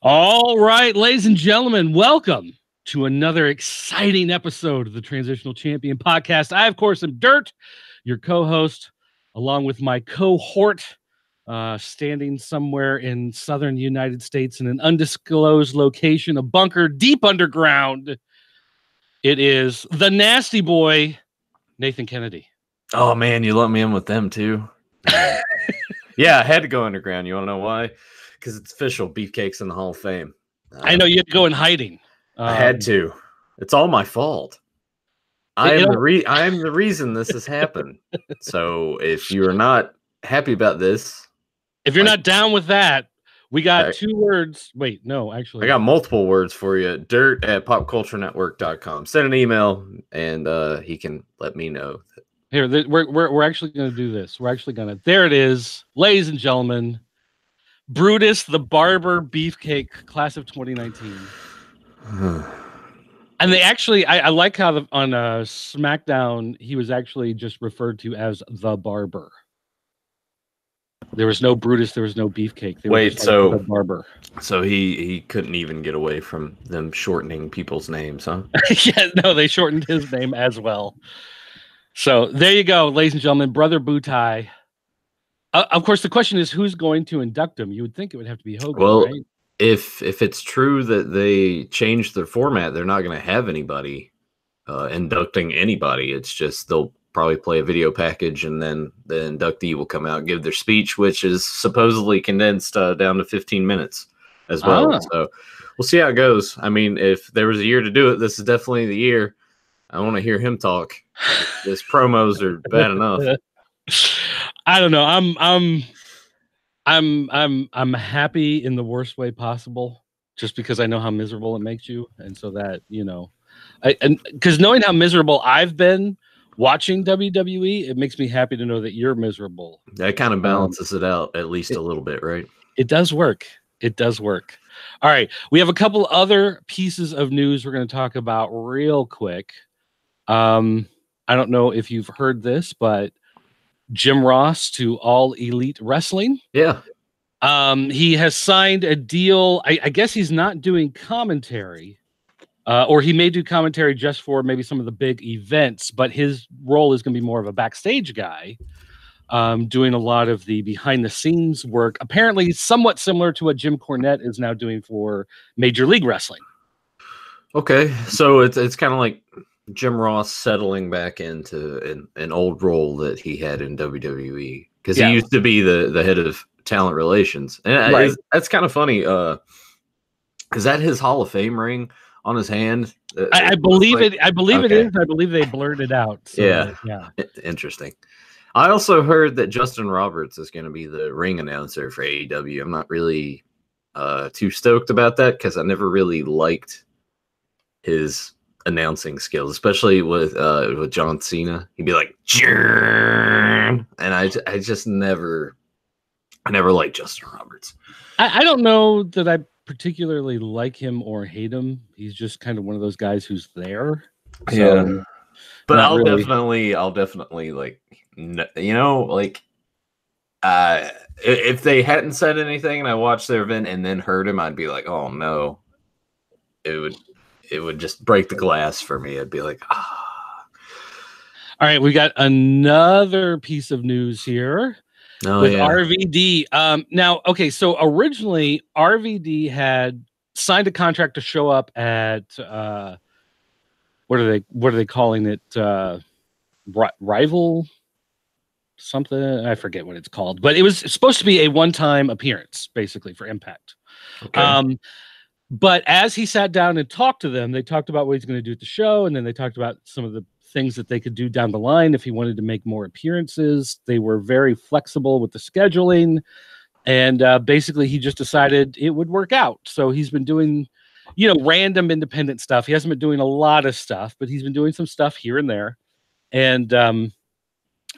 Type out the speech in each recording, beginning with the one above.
All right, ladies and gentlemen, welcome to another exciting episode of the Transitional Champion podcast. I, of course, am Dirt, your co-host, along with my cohort, standing somewhere in southern United States in an undisclosed location, a bunker deep underground. It is the nasty boy, Nathan Kennedy. Oh, man, you let me in with them, too. Yeah, I had to go underground. You want to know why? Because it's official. Beefcake's in the Hall of Fame. I know you had to go in hiding. I had to. It's all my fault. I am the reason this has happened. So if you are not happy about this, if you're not down with that, we got two words. Wait, no, actually, I got multiple words for you. dirt@popculturenetwork.com. Send an email, and he can let me know. Here, we're actually going to do this. We're actually going to. There it is, ladies and gentlemen. Brutus the Barber Beefcake, class of 2019. And they actually, I like how on SmackDown he was actually just referred to as the Barber. There was no Brutus, there was no Beefcake. Wait, so the Barber. So he couldn't even get away from them shortening people's names, huh? Yeah, no, they shortened his name as well. So there you go, ladies and gentlemen, Brother Butai. Of course, the question is who's going to induct him. You would think it would have to be Hogan, well, right? If it's true that they changed their format, they're not going to have anybody inducting anybody. It's just they'll probably play a video package, and then the inductee will come out and give their speech, which is supposedly condensed down to 15 minutes as well. So we'll see how it goes. I mean, if there was a year to do it, this is definitely the year. I want to hear him talk. His promos are bad enough. I don't know. I'm happy in the worst way possible, just because I know how miserable it makes you, and so that because knowing how miserable I've been watching WWE, it makes me happy to know that you're miserable. That kind of balances it out at least a little bit, right? It does work. It does work. All right, we have a couple other pieces of news we're going to talk about real quick. I don't know if you've heard this, but Jim Ross to All Elite Wrestling. Yeah. He has signed a deal. I guess he's not doing commentary, or he may do commentary just for maybe some of the big events, but his role is going to be more of a backstage guy, doing a lot of the behind the scenes work, apparently somewhat similar to what Jim Cornette is now doing for Major League Wrestling. Okay. So it's kind of like Jim Ross settling back into an old role that he had in WWE, because he used to be the head of talent relations, and right. That's kind of funny. Is that his Hall of Fame ring on his hand? I believe it. I believe it is. I believe they blurred it out. So, yeah. Interesting. I also heard that Justin Roberts is going to be the ring announcer for AEW. I'm not really too stoked about that, because I never really liked his announcing skills, especially with John Cena. He'd be like, and I just never liked Justin Roberts. I don't know that I particularly like him or hate him. He's just kind of one of those guys who's there. So, yeah, but I'll definitely like, if they hadn't said anything and I watched their event and then heard him, I'd be like, oh no, it would just break the glass for me. I'd be like, ah. All right, we got another piece of news here with RVD. Now, okay, so originally RVD had signed a contract to show up at what are they calling it? Rival something? I forget what it's called, but it was supposed to be a one-time appearance, basically, for Impact. Okay. But as he sat down and talked to them, they talked about what he's going to do at the show, and then they talked about some of the things that they could do down the line if he wanted to make more appearances. They were very flexible with the scheduling, and basically he just decided it would work out. So he's been doing, random independent stuff. He hasn't been doing a lot of stuff, but he's been doing some stuff here and there. And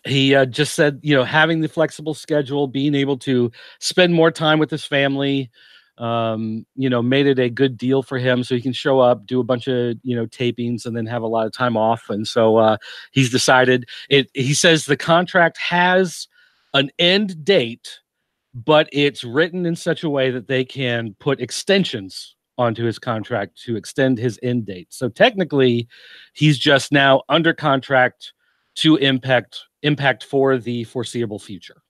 he just said, having the flexible schedule, being able to spend more time with his family, made it a good deal for him, so he can show up, do a bunch of tapings, and then have a lot of time off. And so he's decided he says the contract has an end date but it's written in such a way that they can put extensions onto his contract to extend his end date. So technically, he's just now under contract to Impact for the foreseeable future.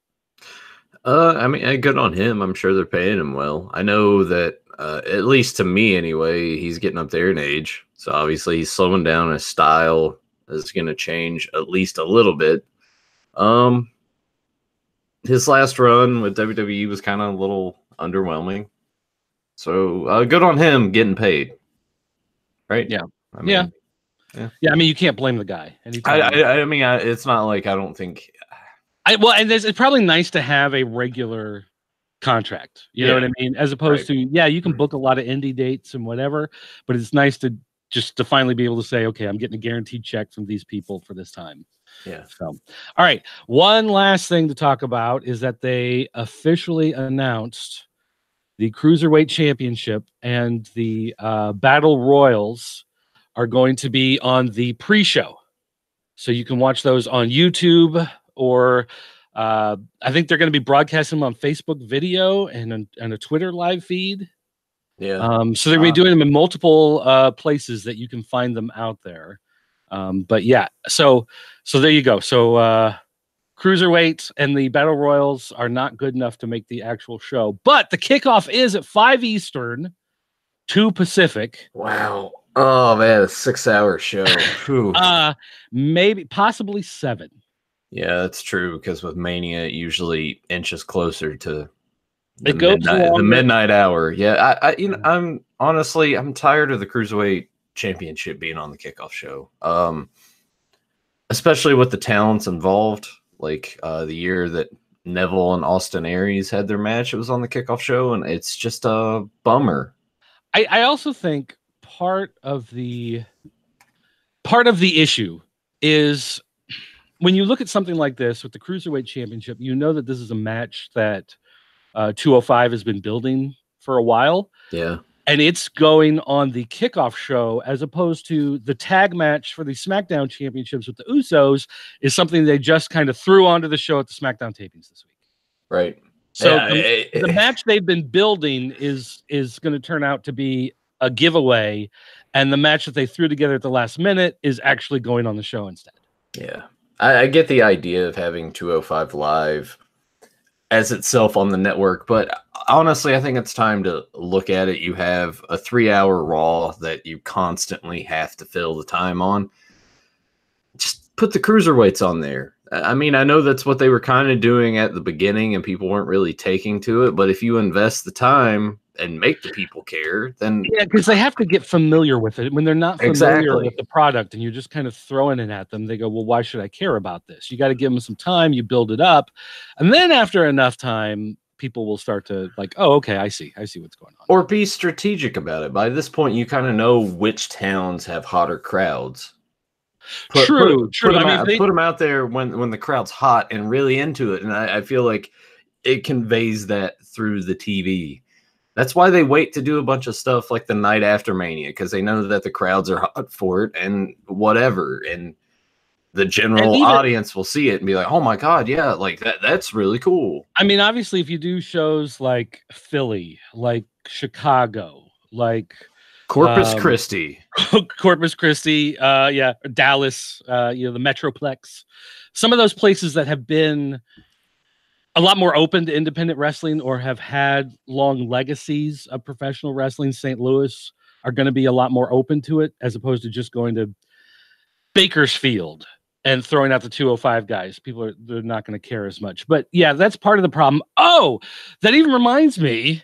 I mean, good on him. I'm sure they're paying him well. I know that, at least to me anyway, he's getting up there in age. So obviously he's slowing down. His style is going to change at least a little bit. His last run with WWE was kind of a little underwhelming. So good on him getting paid. Right? Yeah. I mean, yeah. I mean, you can't blame the guy. I mean, it's not like I don't think. And it's probably nice to have a regular contract. You know what I mean? As opposed to, you can book a lot of indie dates and whatever, but it's nice to finally be able to say, okay, I'm getting a guaranteed check from these people for this time. Yeah. So, all right. One last thing to talk about is that they officially announced the Cruiserweight Championship and the Battle Royals are going to be on the pre-show. So you can watch those on YouTube, or I think they're going to be broadcasting them on Facebook video and a Twitter live feed. Yeah. So they're going to be doing them in multiple places that you can find them out there. But yeah, so there you go. So Cruiserweight and the Battle Royals are not good enough to make the actual show, but the kickoff is at 5 Eastern, 2 Pacific. Wow. Oh man, a 6-hour show. Maybe possibly 7. Yeah, that's true, because with Mania, it usually inches closer to the midnight hour. Yeah, I'm honestly, I'm tired of the Cruiserweight Championship being on the kickoff show. Especially with the talents involved. Like the year that Neville and Austin Aries had their match, it was on the kickoff show, and it's just a bummer. I also think part of the issue is when you look at something like this with the Cruiserweight Championship, you know that this is a match that 205 has been building for a while. Yeah. And it's going on the kickoff show, as opposed to the tag match for the SmackDown championships with the Usos is something they just kind of threw onto the show at the SmackDown tapings this week. Right. So the match they've been building is going to turn out to be a giveaway, and the match that they threw together at the last minute is actually going on the show instead. Yeah. I get the idea of having 205 Live as itself on the network, but honestly, I think it's time to look at it. You have a 3-hour Raw that you constantly have to fill the time on. Just put the Cruiserweights on there. I mean, I know that's what they were kind of doing at the beginning and people weren't really taking to it, but if you invest the time and make the people care, then because they have to get familiar with it. When they're not familiar with the product and you're just kind of throwing it at them, they go, well, why should I care about this? You got to give them some time, you build it up, and then after enough time, people will start to like, oh, okay, I see what's going on. Or be strategic about it. By this point, you kind of know which towns have hotter crowds. True. Put them out there when the crowd's hot and really into it, and I feel like it conveys that through the TV. That's why they wait to do a bunch of stuff like the night after Mania, because they know that the crowds are hot for it and whatever, and the general audience will see it and be like, "Oh my god, yeah, like that's really cool." I mean, obviously, if you do shows like Philly, like Chicago, like Corpus Christi, Dallas, the Metroplex, some of those places that have been a lot more open to independent wrestling or have had long legacies of professional wrestling. St. Louis are going to be a lot more open to it, as opposed to just going to Bakersfield and throwing out the 205 guys. They're not going to care as much. But yeah, that's part of the problem. Oh, that even reminds me.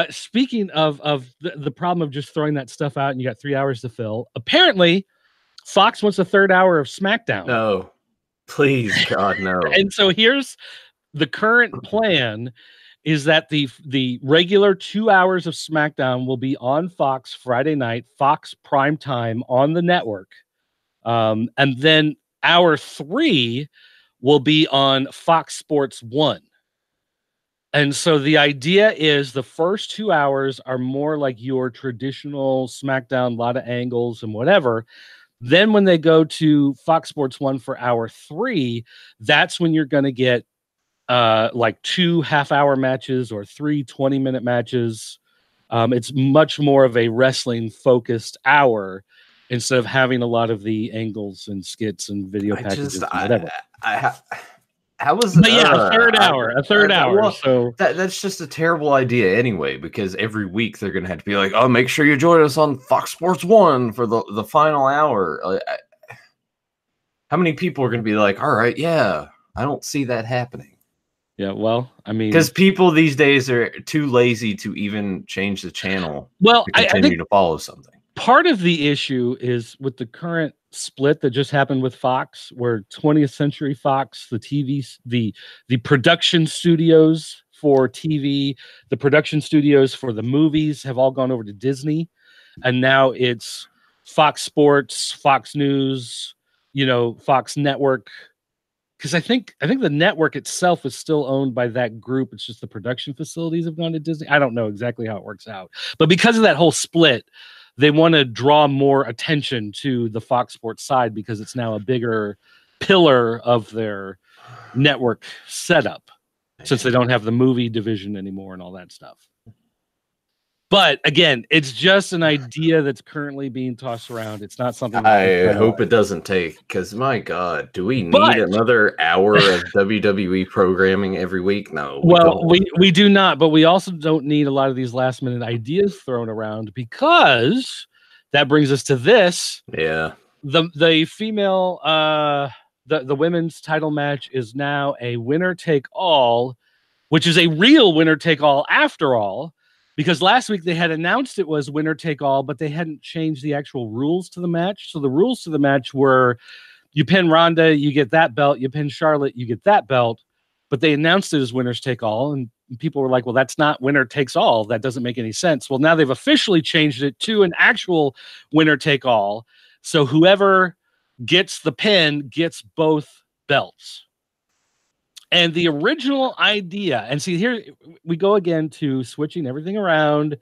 Speaking of the problem of just throwing that stuff out and you got 3 hours to fill, apparently Fox wants a 3rd hour of SmackDown. No, please, God, no. And so here's the current plan: is that the regular 2 hours of SmackDown will be on Fox Friday night, Fox prime time on the network, and then hour 3 will be on Fox Sports 1. And so the idea is the first 2 hours are more like your traditional SmackDown, a lot of angles and whatever. Then when they go to Fox Sports 1 for hour 3, that's when you're going to get like 2 half-hour matches or 3 20-minute matches. It's much more of a wrestling focused hour instead of having a lot of the angles and skits and video packages and whatever. How was but yeah, a third hour. Well, So that's just a terrible idea anyway, because every week they're gonna have to be like, oh, make sure you join us on Fox Sports 1 for the final hour. How many people are gonna be like, all right, yeah, I don't see that happening. Yeah, well, I mean, because people these days are too lazy to even change the channel. Well, to continue to follow something. Part of the issue is with the current split that just happened with Fox, where 20th Century Fox, the production studios for TV, the production studios for the movies have all gone over to Disney, and now it's Fox Sports, Fox News, Fox Network. Because I think the network itself is still owned by that group. It's just the production facilities have gone to Disney. I don't know exactly how it works out, but because of that whole split, they want to draw more attention to the Fox Sports side because it's now a bigger pillar of their network setup, since they don't have the movie division anymore and all that stuff. But again, it's just an idea that's currently being tossed around. It's not something. I hope it doesn't take, because my God, do we need another hour of WWE programming every week? No. We do not, but we also don't need a lot of these last minute ideas thrown around, because that brings us to this. Yeah. The female, the women's title match is now a winner take all, which is a real winner take all after all. Because last week they had announced it was winner take all, but they hadn't changed the actual rules to the match. So the rules to the match were, you pin Ronda, you get that belt. You pin Charlotte, you get that belt. But they announced it as winners take all, and people were like, well, that's not winner takes all. That doesn't make any sense. Well, now they've officially changed it to an actual winner take all. So whoever gets the pin gets both belts. And the original idea, and see, here we go again to switching everything around,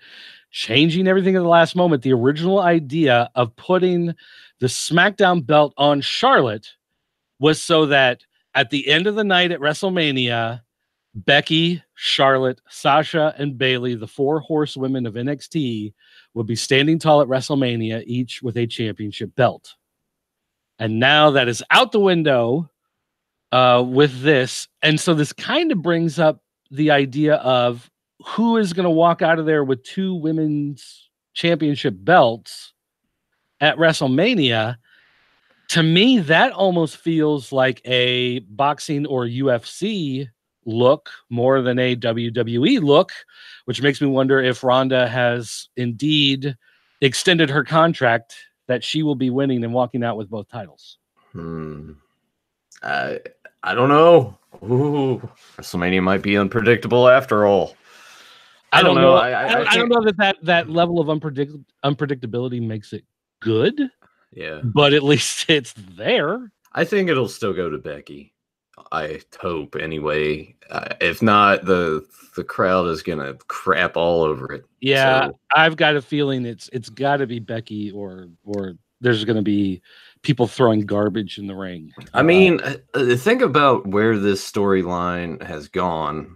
changing everything at the last moment. The original idea of putting the SmackDown belt on Charlotte was so that at the end of the night at WrestleMania, Becky, Charlotte, Sasha, and Bayley, the 4 horsewomen of NXT, would be standing tall at WrestleMania, each with a championship belt. And now that is out the window with this. And so this kind of brings up the idea of who is going to walk out of there with 2 women's championship belts at WrestleMania. To me, that almost feels like a boxing or UFC look more than a WWE look, which makes me wonder if Ronda has indeed extended her contract, that she will be winning and walking out with both titles. I don't know. Ooh, WrestleMania might be unpredictable after all. I don't know. I don't know that level of unpredictability makes it good. Yeah, but at least it's there. I think it'll still go to Becky. I hope anyway. If not, the crowd is gonna crap all over it. Yeah, so I've got a feeling it's got to be Becky, or there's gonna be people throwing garbage in the ring. I mean, think about where this storyline has gone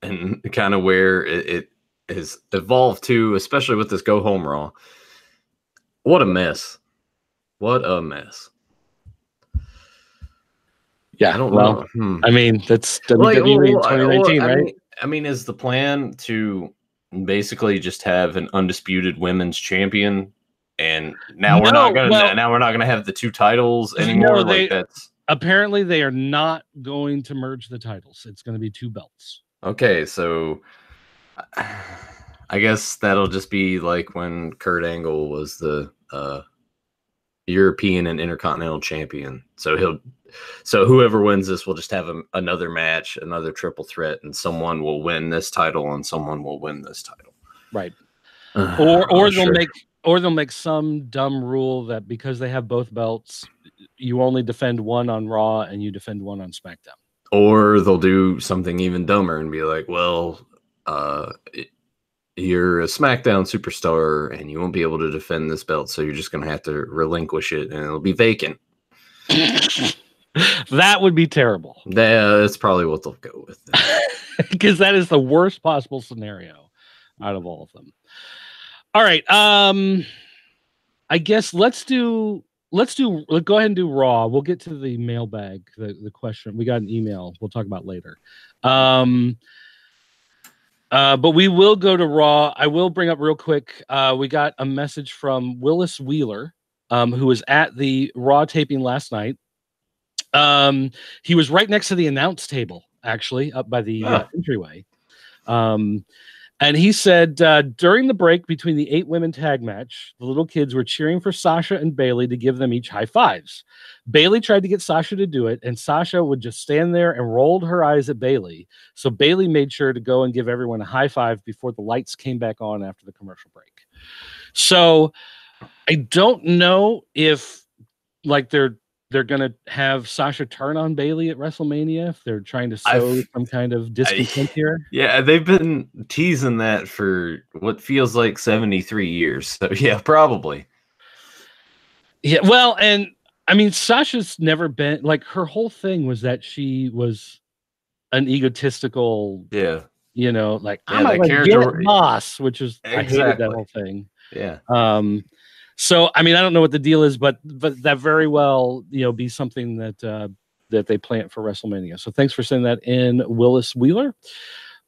and kind of where it has evolved to, especially with this Go Home Raw. What a mess. What a mess. Yeah, I don't know. I mean, that's WWE in 2019, right? I mean, is the plan to basically just have an undisputed women's champion? And now we're not gonna have the 2 titles anymore. No, apparently they are not going to merge the titles. It's going to be 2 belts. Okay, so I guess that'll just be like when Kurt Angle was the European and Intercontinental champion. So whoever wins this will just have another match, another triple threat, and someone will win this title and someone will win this title. Right. Or they'll make some dumb rule that because they have both belts, you only defend one on Raw and you defend one on SmackDown. Or they'll do something even dumber and be like, well, you're a SmackDown superstar and you won't be able to defend this belt, so you're just going to have to relinquish it and it'll be vacant. That would be terrible. That's probably what they'll go with. Because that is the worst possible scenario out of all of them. All right. I guess let's go ahead and do Raw. We'll get to the mailbag, the question. We got an email we'll talk about later. But we will go to Raw. I will bring up real quick. We got a message from Willis Wheeler, who was at the Raw taping last night. He was right next to the announce table, actually, up by the entryway. And he said during the break between the 8-women tag match, the little kids were cheering for Sasha and Bayley to give them each high fives. Bayley tried to get Sasha to do it, and Sasha would just stand there and rolled her eyes at Bayley. So Bayley made sure to go and give everyone a high five before the lights came back on after the commercial break. So I don't know if like they're gonna have Sasha turn on Bayley at WrestleMania, if they're trying to sow some kind of discontent here. Yeah, they've been teasing that for what feels like 73 years. So yeah, probably. Yeah, well, and I mean, Sasha's never been like, her whole thing was that she was an egotistical, you know, like I'm a legit boss, which is I hated that whole thing. Yeah. So I mean, I don't know what the deal is, but that very well, you know, be something that that they plant for WrestleMania. So thanks for sending that in, Willis Wheeler.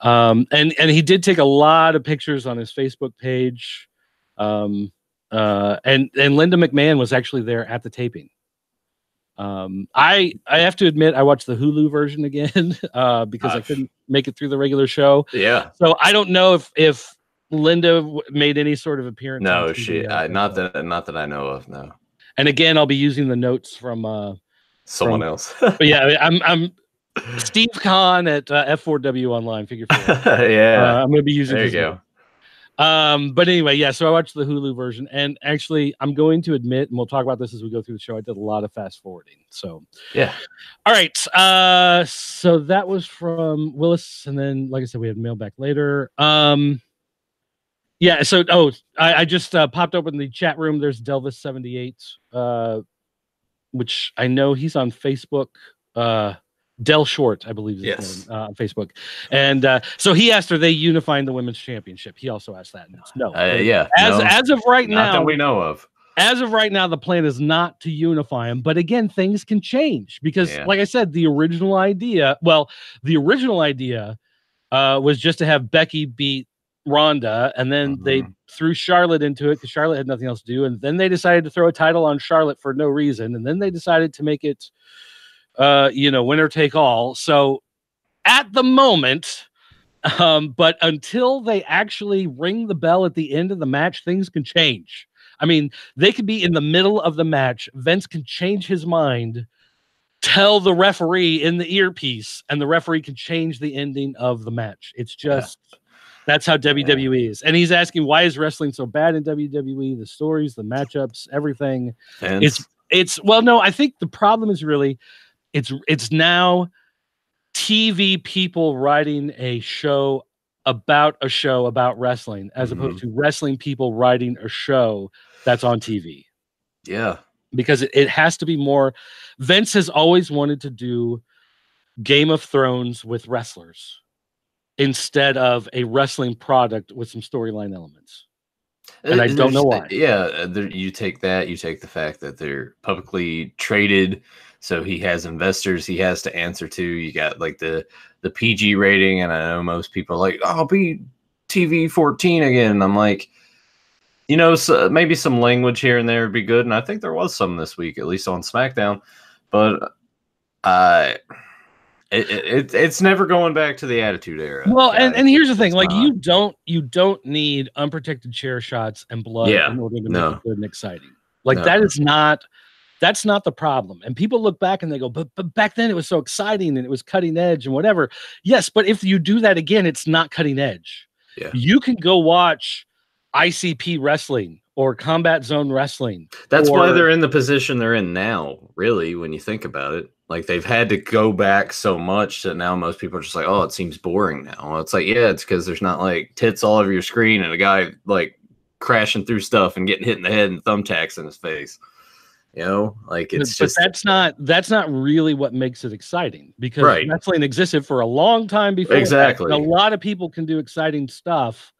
And he did take a lot of pictures on his Facebook page. And Linda McMahon was actually there at the taping. I have to admit I watched the Hulu version again because I couldn't make it through the regular show. Yeah. So I don't know if Linda made any sort of appearance. No, not that I know of. No. And again, I'll be using the notes from someone else. But yeah, I'm Steve Kahn at F4W Online. Figure 4. Yeah, I'm going to be using. There you go. But anyway, yeah. So I watched the Hulu version, and actually, I'm going to admit, and we'll talk about this as we go through the show. I did a lot of fast forwarding. So yeah. All right. So that was from Willis, and then, like I said, we had mail back later. Yeah. So I just popped open the chat room. There's Delvis78, which I know he's on Facebook. Del Short, I believe, is his name, on Facebook. And so he asked, are they unifying the women's championship? He also asked that. No. Yeah. As of right now, not that we know of. As of right now, the plan is not to unify them. But again, things can change because, like I said, the original idea was just to have Becky beat Ronda, and then they threw Charlotte into it because Charlotte had nothing else to do, and then they decided to throw a title on Charlotte for no reason, and then they decided to make it winner take all. So at the moment, but until they actually ring the bell at the end of the match, things can change. I mean, they could be in the middle of the match, Vince can change his mind, tell the referee in the earpiece, and the referee can change the ending of the match. It's just that's how WWE is. And he's asking, why is wrestling so bad in WWE? The stories, the matchups, everything. It's well, no, I think the problem is really it's now TV people writing a show about wrestling, as opposed to wrestling people writing a show that's on TV. Yeah. Because it has to be more. Vince has always wanted to do Game of Thrones with wrestlers instead of a wrestling product with some storyline elements. And I don't know why. Yeah, you take that, you take the fact that they're publicly traded, so he has investors he has to answer to. You got like the PG rating, and I know most people are like, "Oh, be TV 14 again." And I'm like, so maybe some language here and there would be good, and I think there was some this week, at least on SmackDown. But it's never going back to the Attitude Era. Well, and here's the thing: like you don't need unprotected chair shots and blood in order to make it good and exciting. Like that's not the problem. And people look back and they go, but back then it was so exciting and it was cutting edge and whatever. Yes, but if you do that again, it's not cutting edge. Yeah. You can go watch ICP wrestling or Combat Zone wrestling. That's why they're in the position they're in now, really, when you think about it. Like, they've had to go back so much that now most people are just like, oh, it seems boring now. Well, it's like, yeah, it's because there's not like tits all over your screen and a guy like crashing through stuff and getting hit in the head and thumbtacks in his face. You know, like it's but just that's not really what makes it exciting, because right. wrestling existed for a long time before that, and a Exactly. lot of people can do exciting stuff,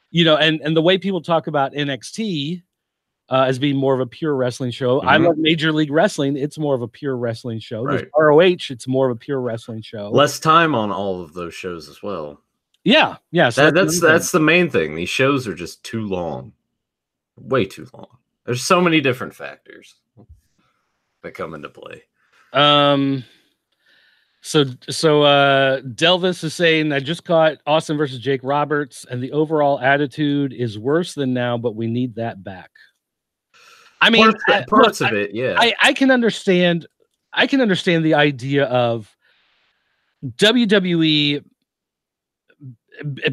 you know, and the way people talk about NXT as being more of a pure wrestling show. I love Major League Wrestling. It's more of a pure wrestling show. There's Right. ROH. It's more of a pure wrestling show. Less time on all of those shows as well. Yeah. Yeah. So That's the main thing. These shows are just too long. Way too long. There's so many different factors that come into play. So Delvis is saying, I just caught Austin versus Jake Roberts, and the overall attitude is worse than now, but we need that back. I mean, parts of it, yeah. I can understand. I can understand the idea of WWE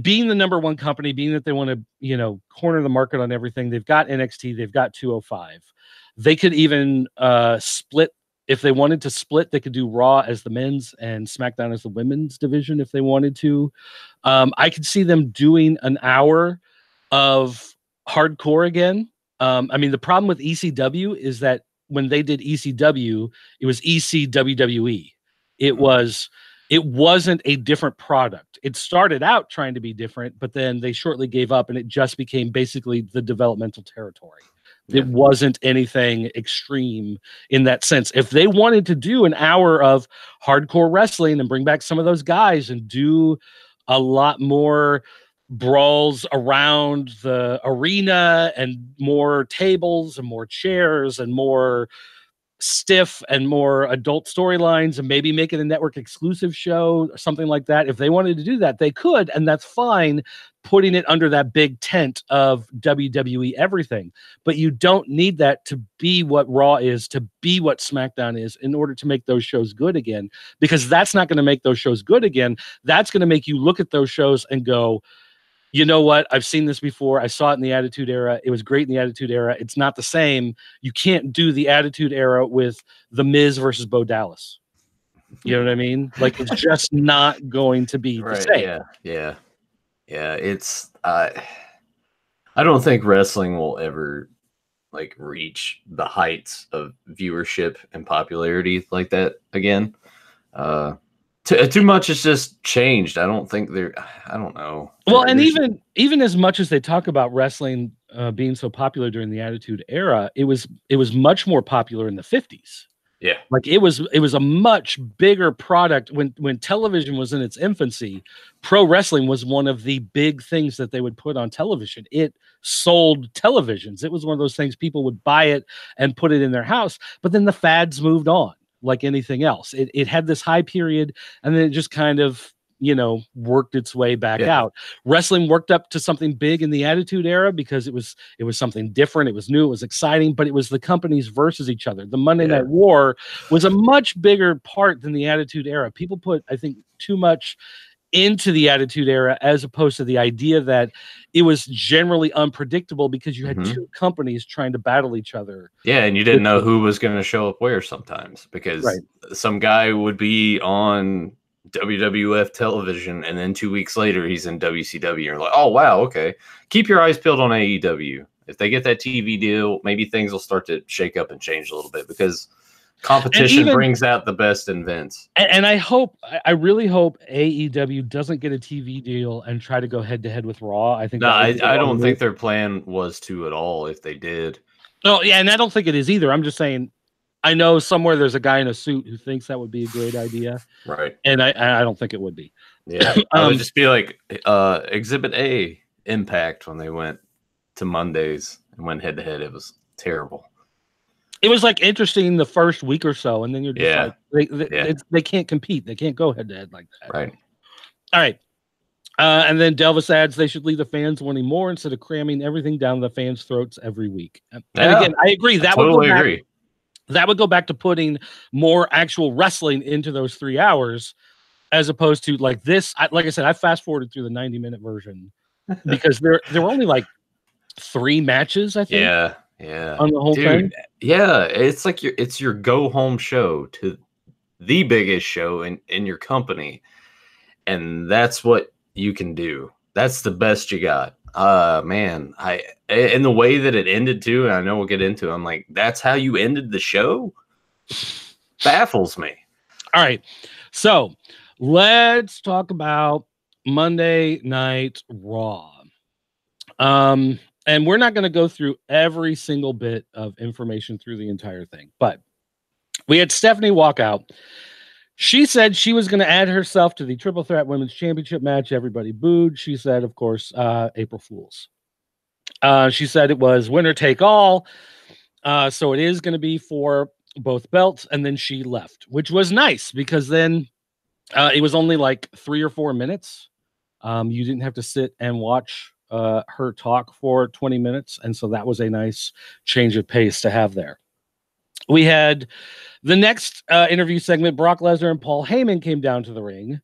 being the number one company, being that they want to, you know, corner the market on everything. They've got NXT, they've got 205. They could even split. If they wanted to split, they could do Raw as the men's and SmackDown as the women's division if they wanted to. I could see them doing an hour of hardcore again. I mean, the problem with ECW is that when they did ECW, it was ECWWE. It wasn't a different product. It started out trying to be different, but then they shortly gave up, and it just became basically the developmental territory. It wasn't anything extreme in that sense. If they wanted to do an hour of hardcore wrestling and bring back some of those guys and do a lot more brawls around the arena and more tables and more chairs and more stiff and more adult storylines, and maybe make it a network exclusive show or something like that. If they wanted to do that, they could, and that's fine, putting it under that big tent of WWE everything. But you don't need that to be what Raw is, to be what SmackDown is, in order to make those shows good again, because that's not going to make those shows good again. That's going to make you look at those shows and go, you know what? I've seen this before. I saw it in the Attitude Era. It was great in the Attitude Era. It's not the same. You can't do the Attitude Era with The Miz versus Bo Dallas. You know what I mean? Like, it's just not going to be the same. Yeah. It's I don't think wrestling will ever like reach the heights of viewership and popularity like that again. Too much has just changed. I don't think I don't know. Well, and even as much as they talk about wrestling being so popular during the Attitude Era, it was much more popular in the 50s. Yeah. Like it was a much bigger product when television was in its infancy. Pro wrestling was one of the big things that they would put on television. It sold televisions. It was one of those things people would buy it and put it in their house. But then the fads moved on like anything else. It had this high period, and then it just kind of, you know, worked its way back out. Wrestling worked up to something big in the Attitude Era because it was something different. It was new. It was exciting, but it was the companies versus each other. The Monday Night War was a much bigger part than the Attitude Era. People put, I think, too much into the Attitude Era as opposed to the idea that it was generally unpredictable because you had two companies trying to battle each other. Yeah, and you didn't know who was going to show up where sometimes, because some guy would be on WWF television and then 2 weeks later he's in WCW. You're like, oh wow, okay. Keep your eyes peeled on AEW. If they get that TV deal, maybe things will start to shake up and change a little bit, because competition brings out the best in Vince. And I really hope AEW doesn't get a TV deal and try to go head to head with Raw. I think I don't think their plan was to at all if they did. Oh yeah, and I don't think it is either. I'm just saying, I know somewhere there's a guy in a suit who thinks that would be a great idea. Right. And I don't think it would be. Yeah. I would just be like Exhibit A Impact when they went to Mondays and went head to head. It was terrible. It was like interesting the first week or so, and then you're just like, they can't compete. They can't go head to head like that. Right. All right. And then Delvis adds they should leave the fans wanting more instead of cramming everything down the fans' throats every week. And again, I agree. That would go back to putting more actual wrestling into those 3 hours, as opposed to like this. Like I said, I fast forwarded through the 90-minute version because there were only like 3 matches, I think. Yeah. On the whole thing. Yeah, it's like it's your go home show to the biggest show in your company, and that's what you can do. That's the best you got. Man, in the way that it ended too, and I know we'll get into it, I'm like, that's how you ended the show? Baffles me. All right. So let's talk about Monday Night Raw. And we're not going to go through every single bit of information through the entire thing, but we had Stephanie walk out. She said she was going to add herself to the Triple Threat Women's Championship match. Everybody booed. She said, of course, April Fools. She said it was winner take all. So it is going to be for both belts. And then she left, which was nice because then it was only like 3 or 4 minutes. You didn't have to sit and watch her talk for 20 minutes. And so that was a nice change of pace to have there. We had the next interview segment. Brock Lesnar and Paul Heyman came down to the ring.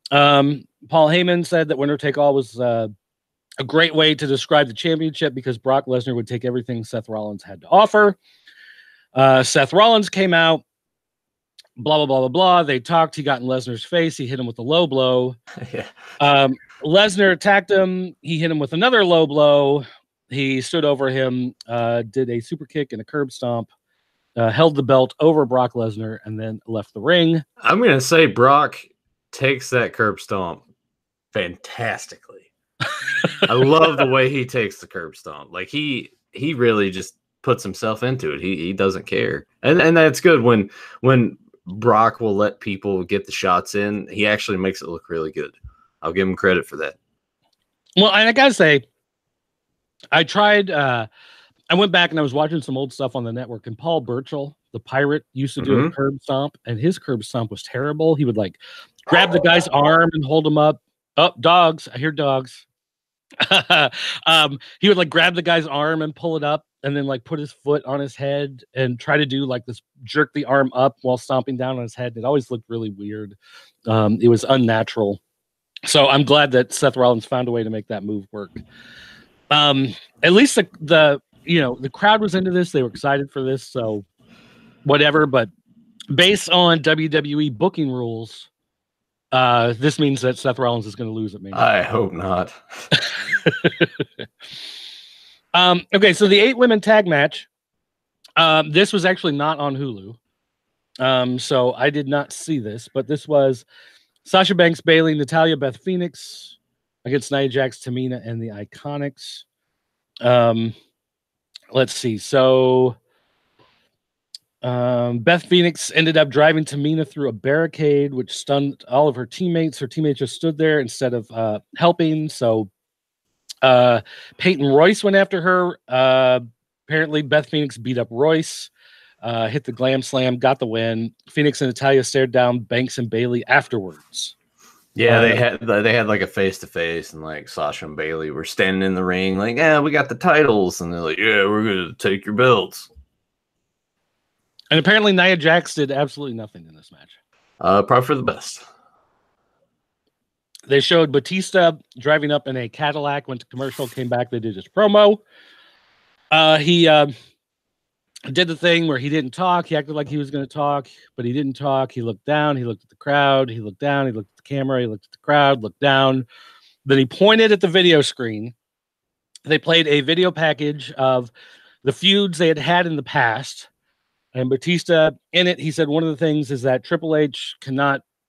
Paul Heyman said that winner take all was a great way to describe the championship because Brock Lesnar would take everything Seth Rollins had to offer. Seth Rollins came out, blah, blah, blah, blah, blah. They talked. He got in Lesnar's face. He hit him with a low blow. Yeah. Lesnar attacked him. He hit him with another low blow. He stood over him, did a super kick and a curb stomp. Held the belt over Brock Lesnar and then left the ring. I'm going to say Brock takes that curb stomp fantastically. I love the way he takes the curb stomp. Like he really just puts himself into it. He doesn't care. And that's good when Brock will let people get the shots in. He actually makes it look really good. I'll give him credit for that. Well, and I got to say, I tried I went back and I was watching some old stuff on the network, and Paul Burchill, the pirate, used to do a curb stomp, and his curb stomp was terrible. He would like grab the guy's arm and hold him up. Oh, dogs. I hear dogs. He would like grab the guy's arm and pull it up and then like put his foot on his head and try to do like this, jerk the arm up while stomping down on his head. It always looked really weird. It was unnatural. So I'm glad that Seth Rollins found a way to make that move work. At least the crowd was into this. They were excited for this. So whatever, but based on WWE booking rules, this means that Seth Rollins is going to lose at Mania. I hope not. Okay, so the 8-women tag match. This was actually not on Hulu. So I did not see this, but this was Sasha Banks, Bayley, Natalya, Beth Phoenix against Nia Jax, Tamina, and the Iconics. Let's see. So Beth Phoenix ended up driving Tamina through a barricade, which stunned all of her teammates. Her teammates just stood there instead of helping. So Peyton Royce went after her. Apparently, Beth Phoenix beat up Royce, hit the glam slam, got the win. Phoenix and Natalya stared down Banks and Bayley afterwards. Yeah, they had like a face-to-face, and like Sasha and Bayley were standing in the ring like, yeah, we got the titles, and they're like, yeah, we're gonna take your belts. And apparently Nia Jax did absolutely nothing in this match. Probably for the best. They showed Batista driving up in a Cadillac, went to commercial, came back, they did his promo. He did the thing where he didn't talk. He acted like he was going to talk, but he didn't talk. He looked down. He looked at the crowd. He looked down. He looked at the camera. He looked at the crowd, looked down. Then he pointed at the video screen. They played a video package of the feuds they had had in the past. And Batista, in it, he said one of the things is that Triple H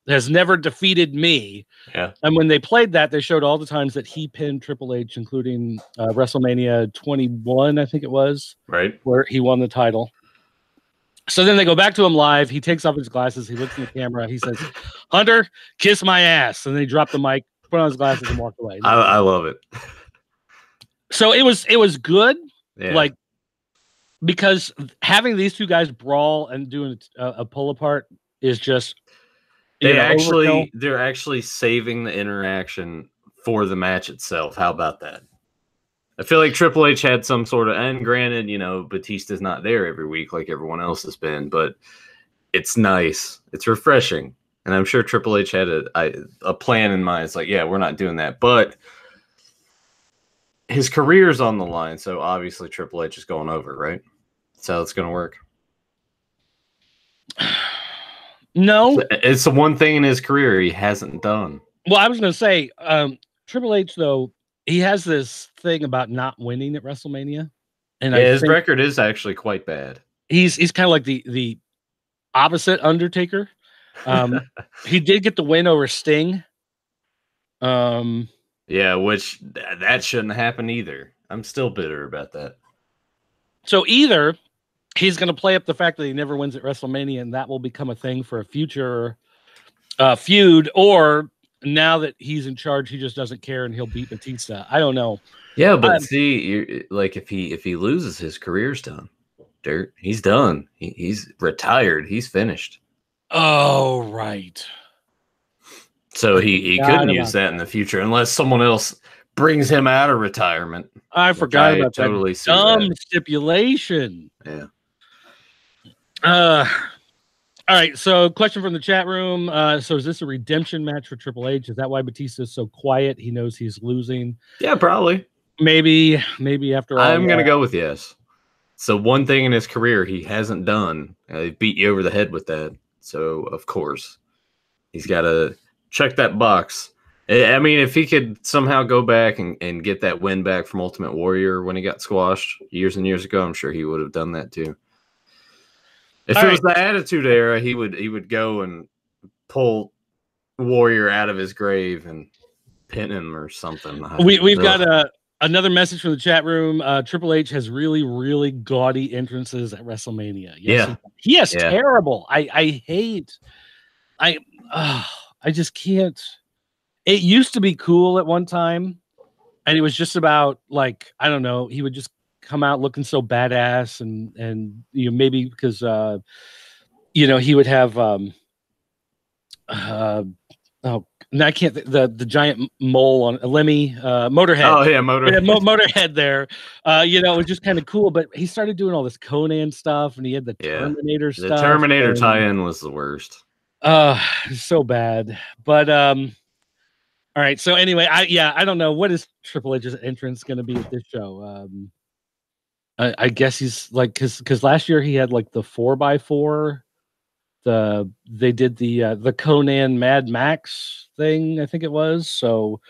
has never defeated me. Yeah. And when they played that, they showed all the times that he pinned Triple H, including WrestleMania 21, I think it was. Right. Where he won the title. So then they go back to him live. He takes off his glasses. He looks in the camera. He says, Hunter, kiss my ass. And then he dropped the mic, put on his glasses, and walked away. I love it. So it was good. Yeah. Like, because having these two guys brawl and doing a pull apart is just they're actually saving the interaction for the match itself. How about that? I feel like Triple H had some sort of, and granted, Batista's not there every week like everyone else has been, but it's nice. It's refreshing. And I'm sure Triple H had a plan in mind. It's like, yeah, we're not doing that. But his career's on the line, so obviously Triple H is going over, right? That's how it's going to work. No. It's the one thing in his career he hasn't done. Well, I was going to say, Triple H, though, he has this thing about not winning at WrestleMania, and Yeah, I his think record is actually quite bad. he's kind of like the opposite Undertaker. He did get the win over Sting. Yeah, which that shouldn't happen either. I'm still bitter about that. So either he's going to play up the fact that he never wins at WrestleMania, and that will become a thing for a future feud, or now that he's in charge, he just doesn't care and he'll beat Batista. I don't know. Yeah, but like if he loses, his career's done. Dirt, he's done. He's retired. He's finished. Oh, right. So he couldn't use that in the future unless someone else brings him out of retirement. I forgot about totally that dumb stipulation. Yeah. All right. So, question from the chat room. So, is this a redemption match for Triple H? Is that why Batista is so quiet? He knows he's losing. Yeah, probably. Maybe after all. I'm gonna go with yes. So one thing in his career he hasn't done. He beat you over the head with that. So of course he's got to check that box. I mean, if he could somehow go back and get that win back from Ultimate Warrior when he got squashed years and years ago, I'm sure he would have done that too. If it was the Attitude Era, he would go and pull Warrior out of his grave and pin him or something. We've got another message from the chat room. Triple H has really, really gaudy entrances at WrestleMania. Yes, yeah, he has terrible. I just can't. It used to be cool at one time, and it was just about like, I don't know, he would just come out looking so badass, and you know, maybe because you know, he would have I can't the giant mole on Lemmy Motorhead. Oh yeah, Motorhead there. You know, it was just kind of cool, but he started doing all this Conan stuff, and he had the Terminator stuff. The Terminator tie-in was the worst. So bad. But all right. So anyway, I don't know, what is Triple H's entrance going to be at this show. I guess he's like, because last year he had like the 4x4. They did the Conan Mad Max thing, I think it was. So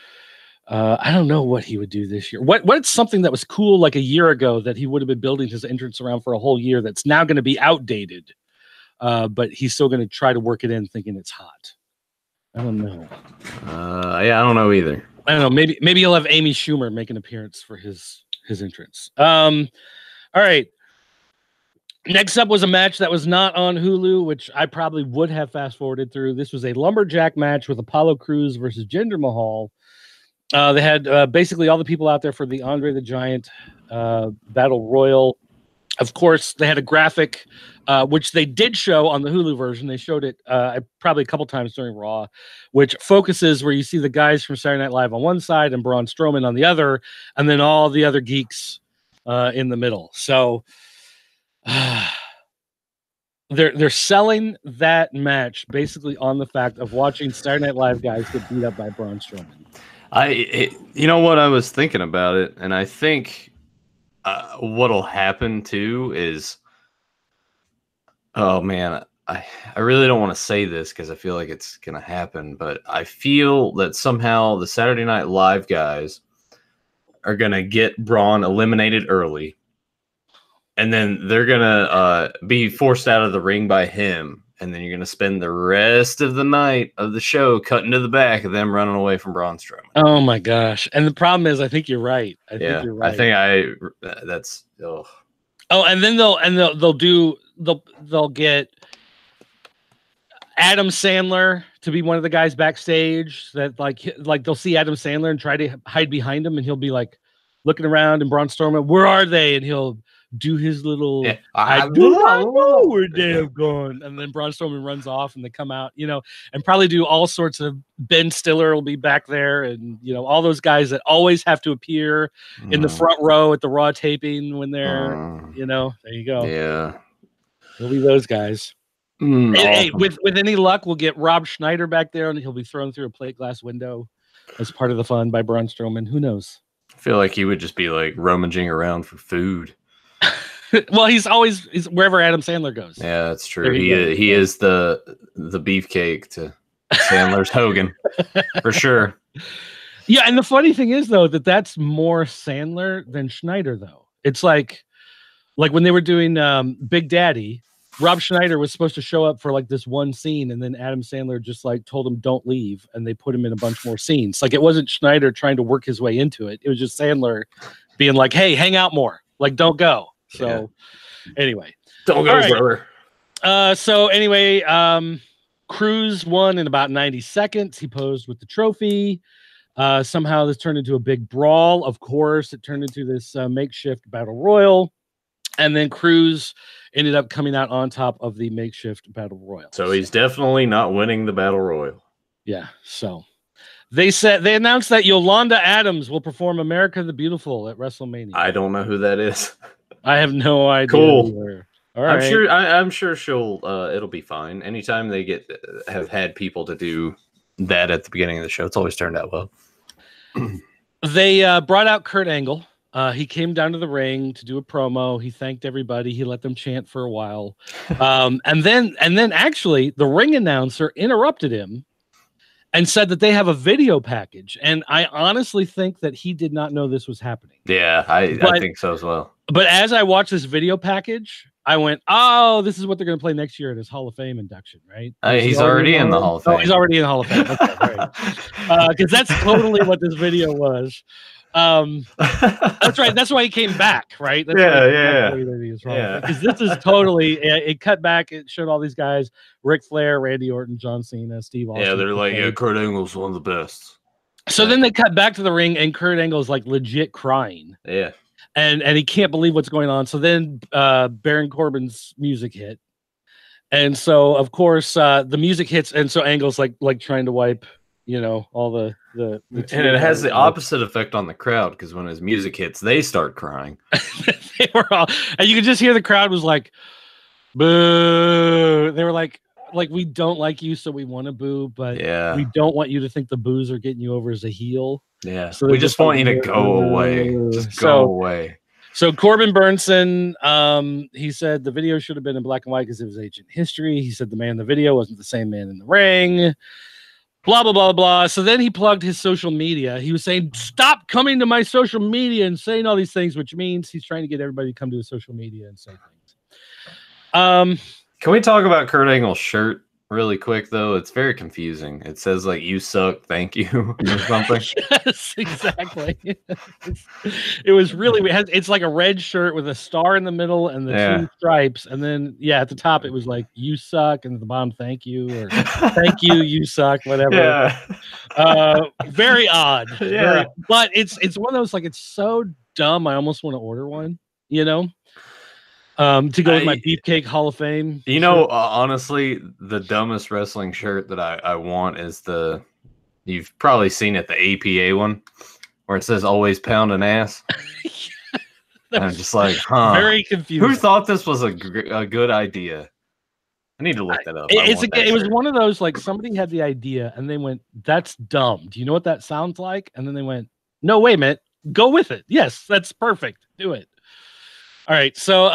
I don't know what he would do this year. What's something that was cool like a year ago that he would have been building his entrance around for a whole year that's now going to be outdated, but he's still going to try to work it in, thinking it's hot. I don't know. Yeah, I don't know either. I don't know. Maybe he'll have Amy Schumer make an appearance for his entrance. All right. Next up was a match that was not on Hulu, which I probably would have fast forwarded through. This was a lumberjack match with Apollo Crews versus Jinder Mahal. They had basically all the people out there for the Andre the Giant Battle Royal. Of course, they had a graphic, which they did show on the Hulu version. They showed it probably a couple times during Raw, which focuses where you see the guys from Saturday Night Live on one side and Braun Strowman on the other, and then all the other geeks in the middle. So they're selling that match basically on the fact of watching Saturday Night Live guys get beat up by Braun Strowman. You know what, I was thinking about it, and I think what'll happen too is, oh man, I really don't want to say this because I feel like it's gonna happen, but I feel that somehow the Saturday Night Live guys are gonna get Braun eliminated early, and then they're gonna be forced out of the ring by him, and then you're gonna spend the rest of the night of the show cutting to the back of them running away from Braun Strowman. Oh my gosh! And the problem is, I think you're right. I think you're right. That's oh, and then they'll get Adam Sandler to be one of the guys backstage that like they'll see Adam Sandler and try to hide behind him, and he'll be like looking around, and Braun Strowman, where are they? And he'll do his little, I do not know where they have gone. And then Braun Strowman runs off, and they come out, you know, and probably do all sorts of, Ben Stiller will be back there, and, you know, all those guys that always have to appear in the front row at the Raw taping when they're, you know, there you go. Yeah. It'll be those guys. Hey, with any luck, we'll get Rob Schneider back there, and he'll be thrown through a plate glass window as part of the fun by Braun Strowman. Who knows? I feel like he would just be like rummaging around for food. Well, he's wherever Adam Sandler goes. Yeah, that's true. He is the beefcake to Sandler's Hogan for sure. Yeah, and the funny thing is though that's more Sandler than Schneider though. It's like when they were doing Big Daddy, Rob Schneider was supposed to show up for like this one scene, and then Adam Sandler just like told him don't leave, and they put him in a bunch more scenes. Like it wasn't Schneider trying to work his way into it. It was just Sandler being like, "Hey, hang out more. Like don't go." So anyway, don't go, brother. So anyway, Cruz won in about 90 seconds. He posed with the trophy. Somehow this turned into a big brawl. Of course, it turned into this makeshift battle royal. And then Cruz ended up coming out on top of the makeshift battle royal. So he's definitely not winning the battle royal. Yeah. So they announced that Yolanda Adams will perform America the Beautiful at WrestleMania. I don't know who that is. I have no idea. Cool. All right. I'm sure she'll it'll be fine. Anytime they have had people to do that at the beginning of the show, it's always turned out well. They brought out Kurt Angle. He came down to the ring to do a promo. He thanked everybody. He let them chant for a while. And then actually the ring announcer interrupted him and said that they have a video package. And I honestly think that he did not know this was happening. Yeah, I think so as well. But as I watched this video package, I went, oh, this is what they're going to play next year at his Hall of Fame induction, right? He's already in the Hall of Fame. Oh, he's already in the Hall of Fame. Okay, right. Because that's totally what this video was. That's right. That's why he came back, right? That's yeah. Because this is totally. It cut back. It showed all these guys: Ric Flair, Randy Orton, John Cena, Steve Austin. Yeah, they're like, Kurt Angle's one of the best. So then they cut back to the ring, and Kurt Angle's like legit crying. Yeah, and he can't believe what's going on. So then Baron Corbin's music hit, and so of course the music hits, and so Angle's like trying to wipe. All the and it has the opposite effect on the crowd because when his music hits, they start crying. They were all, and you could just hear the crowd was like, boo. They were like we don't like you, so we want to boo, but we don't want you to think the boos are getting you over as a heel. Yeah, so we just want you to go away. Just go away. So Corbin Burnson, he said the video should have been in black and white because it was ancient history. He said the man in the video wasn't the same man in the ring. Blah, blah, blah, blah. So then he plugged his social media. He was saying, stop coming to my social media and saying all these things, which means he's trying to get everybody to come to his social media and say things. Can we talk about Kurt Angle's shirt really quick, though? It's very confusing. It says, like, you suck, thank you, or something. Yes, exactly. It was really, it's like a red shirt with a star in the middle and the two stripes. And then, at the top, it was like, you suck. And at the bottom, thank you, or thank you, you suck, whatever. Yeah. Very odd. Yeah. But it's one of those, like, it's so dumb. I almost want to order one, to go with my Beefcake Hall of Fame. Honestly, the dumbest wrestling shirt that I want is you've probably seen it, the APA one, where it says always pound an ass. And I'm just like, very confusing. Who thought this was a good idea? I need to look that up. It was one of those, like, somebody had the idea and they went, that's dumb. Do you know what that sounds like? And then they went, no, wait a minute. Go with it. Yes, that's perfect. Do it. All right, so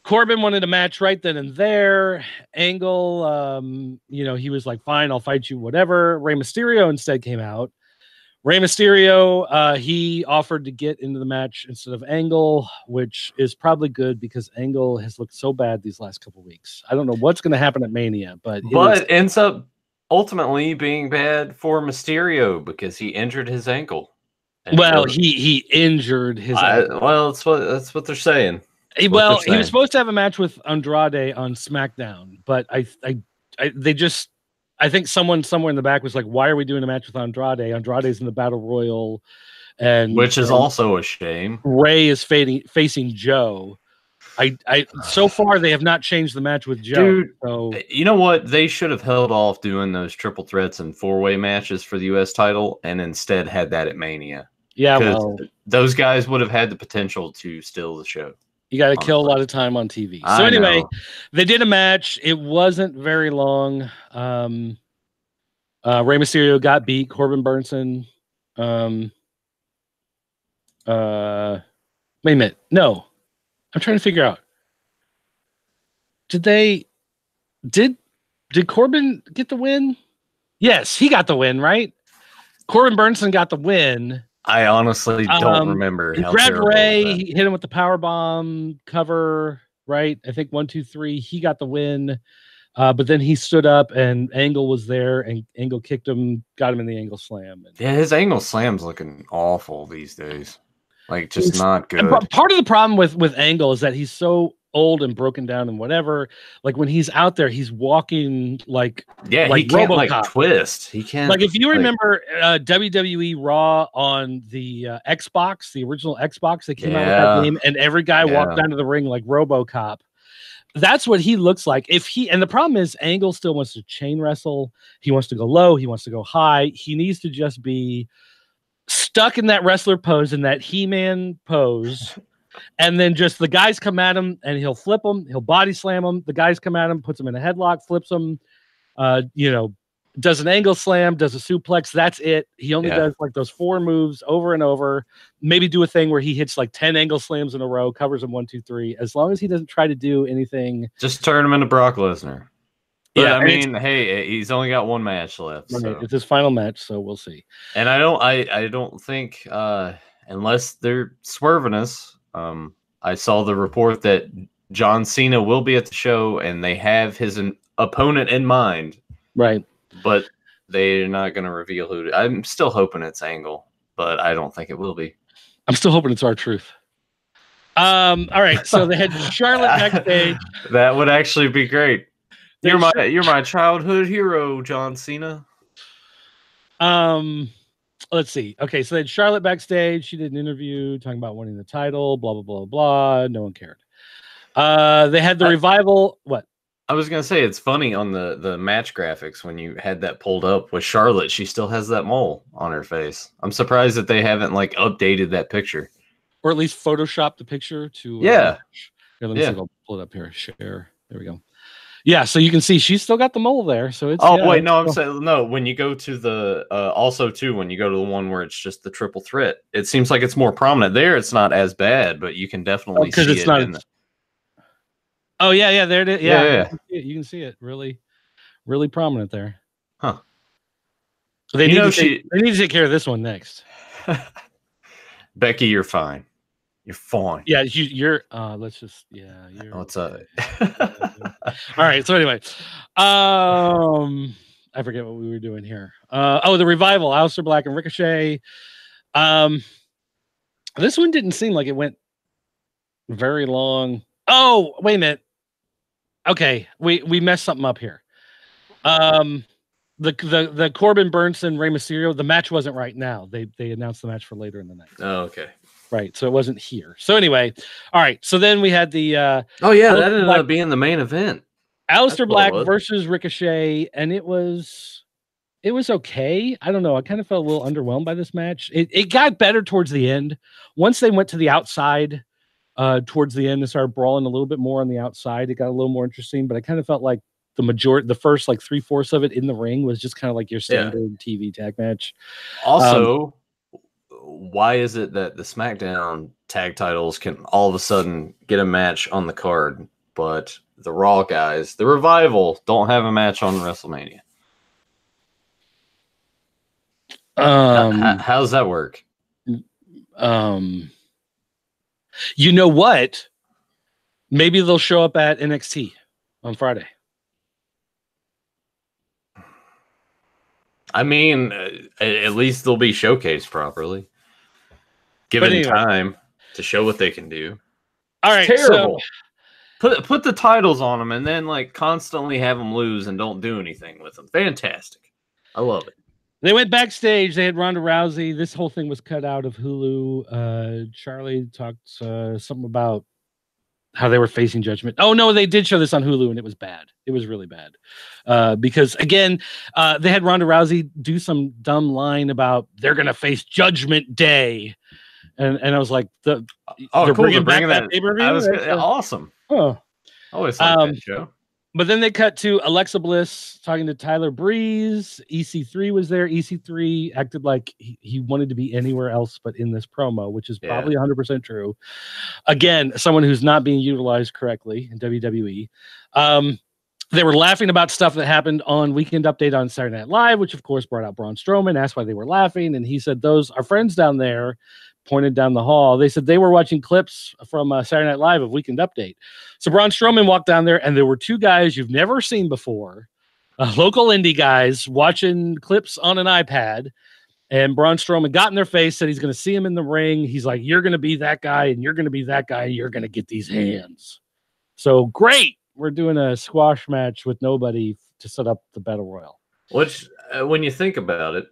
Corbin wanted a match right then and there. Angle, he was like, fine, I'll fight you, whatever. Rey Mysterio instead came out. Rey Mysterio, he offered to get into the match instead of Angle, which is probably good because Angle has looked so bad these last couple weeks. I don't know what's going to happen at Mania, but ends up ultimately being bad for Mysterio because he injured his ankle. Well, he injured his ankle. Well, that's what they're saying. He was supposed to have a match with Andrade on SmackDown, but I think someone somewhere in the back was like, "Why are we doing a match with Andrade? Andrade's in the Battle Royal, and which is also a shame. Ray is facing Joe. So far they have not changed the match with Joe. Dude, so you know what? They should have held off doing those triple threats and four-way matches for the U.S. title, and instead had that at Mania. Yeah, well, those guys would have had the potential to steal the show. You got to kill a lot of time on TV. So anyway, they did a match. It wasn't very long. Rey Mysterio got beat. Corbin Burnson. Wait a minute. No, I'm trying to figure out. Did Corbin get the win? Yes, he got the win, right? Corbin Burnson got the win. I honestly don't remember how grabbed Ray. He hit him with the power bomb cover. Right, I think 1, 2, 3. He got the win. But then he stood up and Angle was there and Angle kicked him, got him in the Angle slam. And yeah, his Angle slam's looking awful these days. Like, just not good. Part of the problem with Angle is that he's so old and broken down and whatever. Like, when he's out there, he's walking like he can't RoboCop. Like twist. He can't. Like, if you remember WWE Raw on the Xbox, the original Xbox, they came out with that game, and every guy walked down to the ring like RoboCop. That's what he looks like. And the problem is Angle still wants to chain wrestle. He wants to go low. He wants to go high. He needs to just be stuck in that wrestler pose, in that He-Man pose. And then just the guys come at him and he'll flip them. He'll body slam them. The guys come at him, puts him in a headlock, flips them, does an angle slam, does a suplex. That's it. He only does like those 4 moves over and over. Maybe do a thing where he hits like 10 angle slams in a row, covers them 1, 2, 3. As long as he doesn't try to do anything. Just turn him into Brock Lesnar. But, I mean, hey, he's only got 1 match left. Right, so. it's his final match, so we'll see. And I don't think unless they're swerving us. I saw the report that John Cena will be at the show, and they have his opponent in mind. Right. But they're not going to reveal who. I'm still hoping it's Angle, but I don't think it will be. I'm still hoping it's R-Truth. All right, so they had Charlotte backstage. That would actually be great. You're my childhood hero, John Cena. Let's see. Okay, so they had Charlotte backstage. She did an interview talking about winning the title. Blah blah blah blah. No one cared. They had the revival. What? I was gonna say, it's funny on the match graphics when you had that pulled up with Charlotte. She still has that mole on her face. I'm surprised that they haven't like updated that picture, or at least photoshopped the picture to. Here, let me see. I'll pull it up here. Share. There we go. Yeah, so you can see she's still got the mole there. So it's. Oh wait, no, I'm saying no. When you go to the when you go to the one where it's just the triple threat, it seems like it's more prominent there. It's not as bad, but you can definitely see it's it. Not. Oh yeah, there it is. Yeah. You can see it really, really prominent there. Huh. They need to take care of this one next. Becky, you're fine. You're fine. Yeah, you're. Let's just. Yeah. What's up? All right. So anyway, I forget what we were doing here. The revival, Aleister Black and Ricochet. This one didn't seem like it went very long. Oh, wait a minute. Okay, we messed something up here. The Corbin Burnson Rey Mysterio, the match wasn't right now. They announced the match for later in the night. Oh, okay. Right, so it wasn't here. So anyway, all right. So then we had the that ended up being the main event. Aleister Black versus Ricochet, and it was okay. I don't know. I kind of felt a little underwhelmed by this match. It got better towards the end. Once they went to the outside, towards the end, they started brawling a little bit more on the outside. It got a little more interesting, but I kind of felt like the first like 3/4 of it in the ring was just kind of like your standard TV tag match. Also, why is it that the SmackDown tag titles can all of a sudden get a match on the card, but the Raw guys, the Revival, don't have a match on WrestleMania? How does that work? You know what? Maybe they'll show up at NXT on Friday. I mean, at least they'll be showcased properly. Given time to show what they can do. All right, terrible. So, put the titles on them and then like constantly have them lose and don't do anything with them. Fantastic. I love it. They went backstage. They had Ronda Rousey. This whole thing was cut out of Hulu. Charlie talked something about how they were facing Judgment. Oh, no, they did show this on Hulu, and it was bad. It was really bad. Because, again, they had Ronda Rousey do some dumb line about they're going to face Judgment Day. And I was like, they're cool. Bringing that pay-per-view? Awesome. Oh. Always like that show. But then they cut to Alexa Bliss talking to Tyler Breeze. EC3 was there. EC3 acted like he wanted to be anywhere else but in this promo, which is probably 100% true. Again, someone who's not being utilized correctly in WWE. They were laughing about stuff that happened on Weekend Update on Saturday Night Live, which of course brought out Braun Strowman, asked why they were laughing. And he said, those are friends down there, pointed down the hall. They said they were watching clips from Saturday Night Live of Weekend Update. So Braun Strowman walked down there, and there were two guys you've never seen before, local indie guys watching clips on an iPad. And Braun Strowman got in their face, said he's going to see him in the ring. He's like, you're going to be that guy, and you're going to be that guy, and you're going to get these hands. So great. We're doing a squash match with nobody to set up the Battle Royal. Which, when you think about it,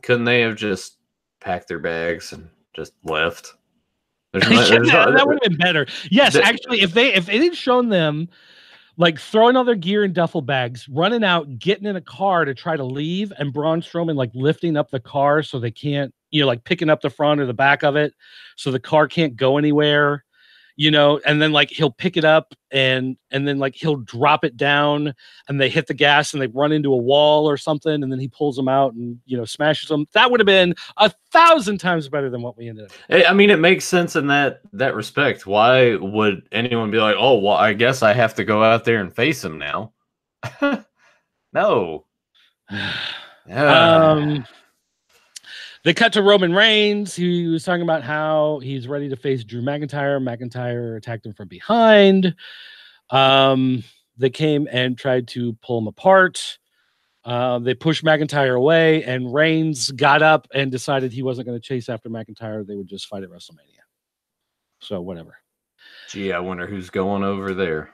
couldn't they have just packed their bags and just left? That would have been better. Yes, actually, if it had shown them like throwing all their gear in duffel bags, running out, getting in a car to try to leave, and Braun Strowman like lifting up the car so they can't, like picking up the front or the back of it so the car can't go anywhere. And then like he'll pick it up and then like he'll drop it down and they hit the gas and they run into a wall or something, and then he pulls them out and smashes them. That would have been 1,000 times better than what we ended up. I mean, it makes sense in that respect. Why would anyone be like, oh, well, I guess I have to go out there and face him now? No. They cut to Roman Reigns. He was talking about how he's ready to face Drew McIntyre. McIntyre attacked him from behind. They came and tried to pull him apart. They pushed McIntyre away, and Reigns got up and decided he wasn't going to chase after McIntyre. They would just fight at WrestleMania. So whatever. Gee, I wonder who's going over there.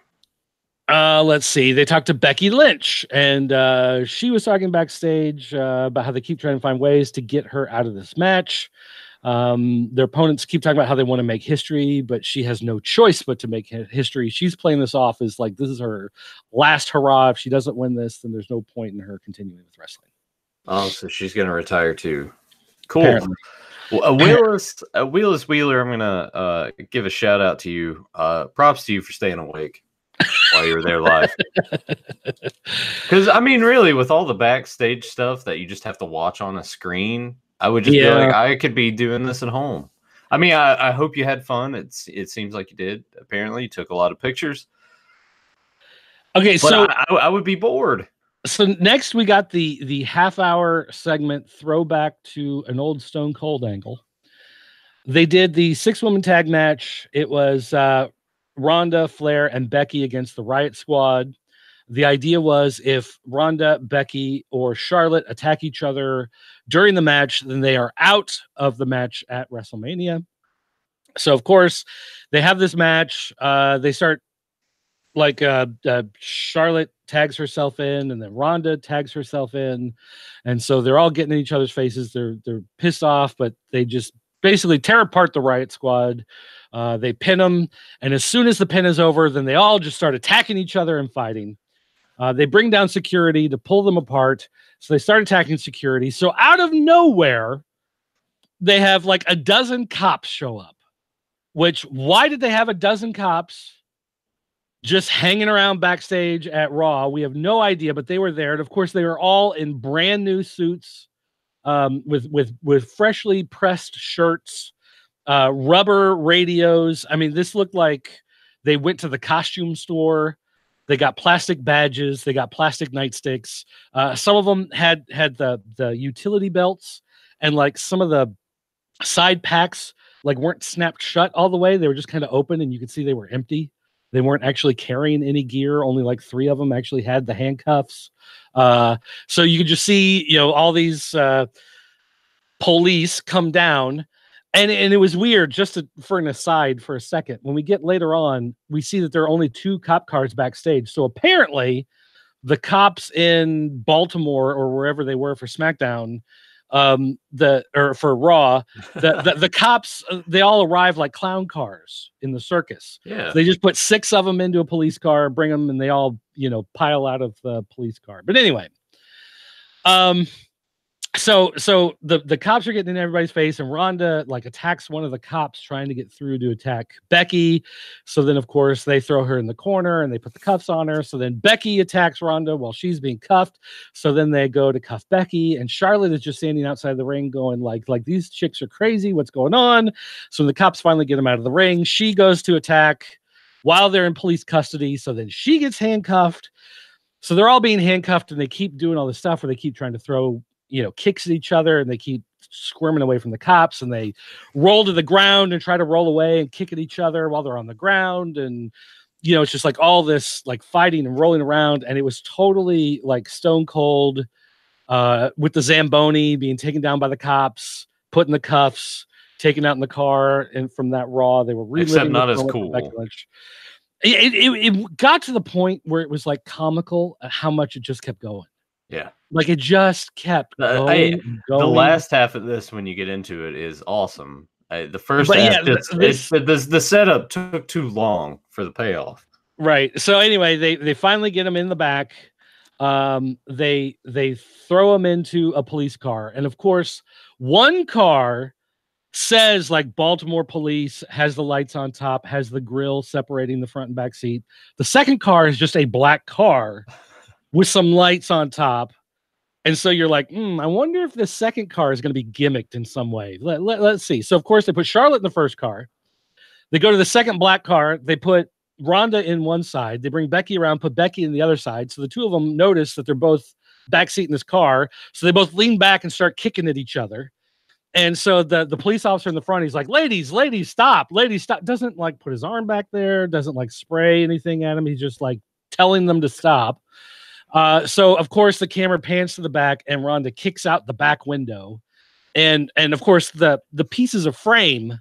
Let's see. They talked to Becky Lynch, and she was talking backstage about how they keep trying to find ways to get her out of this match. Their opponents keep talking about how they want to make history, but she has no choice but to make history. She's playing this off as like this is her last hurrah. If she doesn't win this, then there's no point in her continuing with wrestling. Oh, so she's going to retire too. Cool. Wheelers Wheeler, I'm going to give a shout out to you. Props to you for staying awake while you were there live. Because, I mean, really, with all the backstage stuff that you just have to watch on a screen, I would just be like, I could be doing this at home. I mean, I hope you had fun. It seems like you did. Apparently, you took a lot of pictures. Okay, but so I would be bored. So next we got the half-hour segment throwback to an old Stone Cold angle. They did the 6-woman tag match. It was Ronda, Flair, and Becky against the Riot Squad. The idea was if Ronda, Becky, or Charlotte attack each other during the match, then they are out of the match at WrestleMania. So, of course, they have this match. They start like Charlotte tags herself in, and then Ronda tags herself in. And so they're all getting in each other's faces. They're pissed off, but they just basically tear apart the Riot Squad. They pin them. And as soon as the pin is over, then they all just start attacking each other and fighting. They bring down security to pull them apart. So they start attacking security. So out of nowhere, they have like a dozen cops show up. Which, why did they have a dozen cops just hanging around backstage at Raw? We have no idea, but they were there. And of course, they were all in brand new suits with freshly pressed shirts, rubber radios. I mean, this looked like they went to the costume store. They got plastic badges. They got plastic nightsticks. Some of them had the utility belts, and like some of the side packs like weren't snapped shut all the way. They were just kind of open, and you could see they were empty. They weren't actually carrying any gear. Only like 3 of them actually had the handcuffs. So you could just see, all these police come down. And it was weird, for an aside for a second. When we get later on, we see that there are only 2 cop cars backstage. So apparently the cops in Baltimore or wherever they were for SmackDown, or for Raw, the cops, they all arrive like clown cars in the circus. Yeah. So they just put 6 of them into a police car, bring them, and they all, pile out of the police car. But anyway, so the cops are getting in everybody's face, and Ronda like attacks one of the cops trying to get through to attack Becky. So then of course they throw her in the corner and they put the cuffs on her. So then Becky attacks Ronda while she's being cuffed. So then they go to cuff Becky, and Charlotte is just standing outside the ring going like these chicks are crazy. What's going on? So when the cops finally get him out of the ring, she goes to attack while they're in police custody. So then she gets handcuffed. So they're all being handcuffed, and they keep doing all this stuff where they keep trying to throw, kicks at each other, and they keep squirming away from the cops, and they roll to the ground and try to roll away and kick at each other while they're on the ground. And, it's just like all this like fighting and rolling around. And it was totally like stone cold, with the Zamboni being taken down by the cops, put in the cuffs, taken out in the car. And from that Raw, they were reliving. Except not as cool. It got to the point where it was like comical at how much it just kept going. Yeah. Like it just kept going. The last half of this, when you get into it, is awesome. The first half, the setup took too long for the payoff. Right. So anyway, they finally get him in the back. They throw him into a police car. And of course, one car says like Baltimore police, has the lights on top, has the grill separating the front and back seat. The second car is just a black car with some lights on top. And so you're like, I wonder if the second car is going to be gimmicked in some way. Let's see. So of course they put Charlotte in the first car. They go to the second black car. They put Rhonda in one side. They bring Becky around, put Becky in the other side. So the two of them notice that they're both backseat in this car. So they both lean back and start kicking at each other. And so the police officer in the front, he's like, ladies, stop, ladies, stop. Doesn't like put his arm back there, doesn't like spray anything at him. He's just like telling them to stop. So of course the camera pans to the back and Rhonda kicks out the back window. And of course the pieces of frame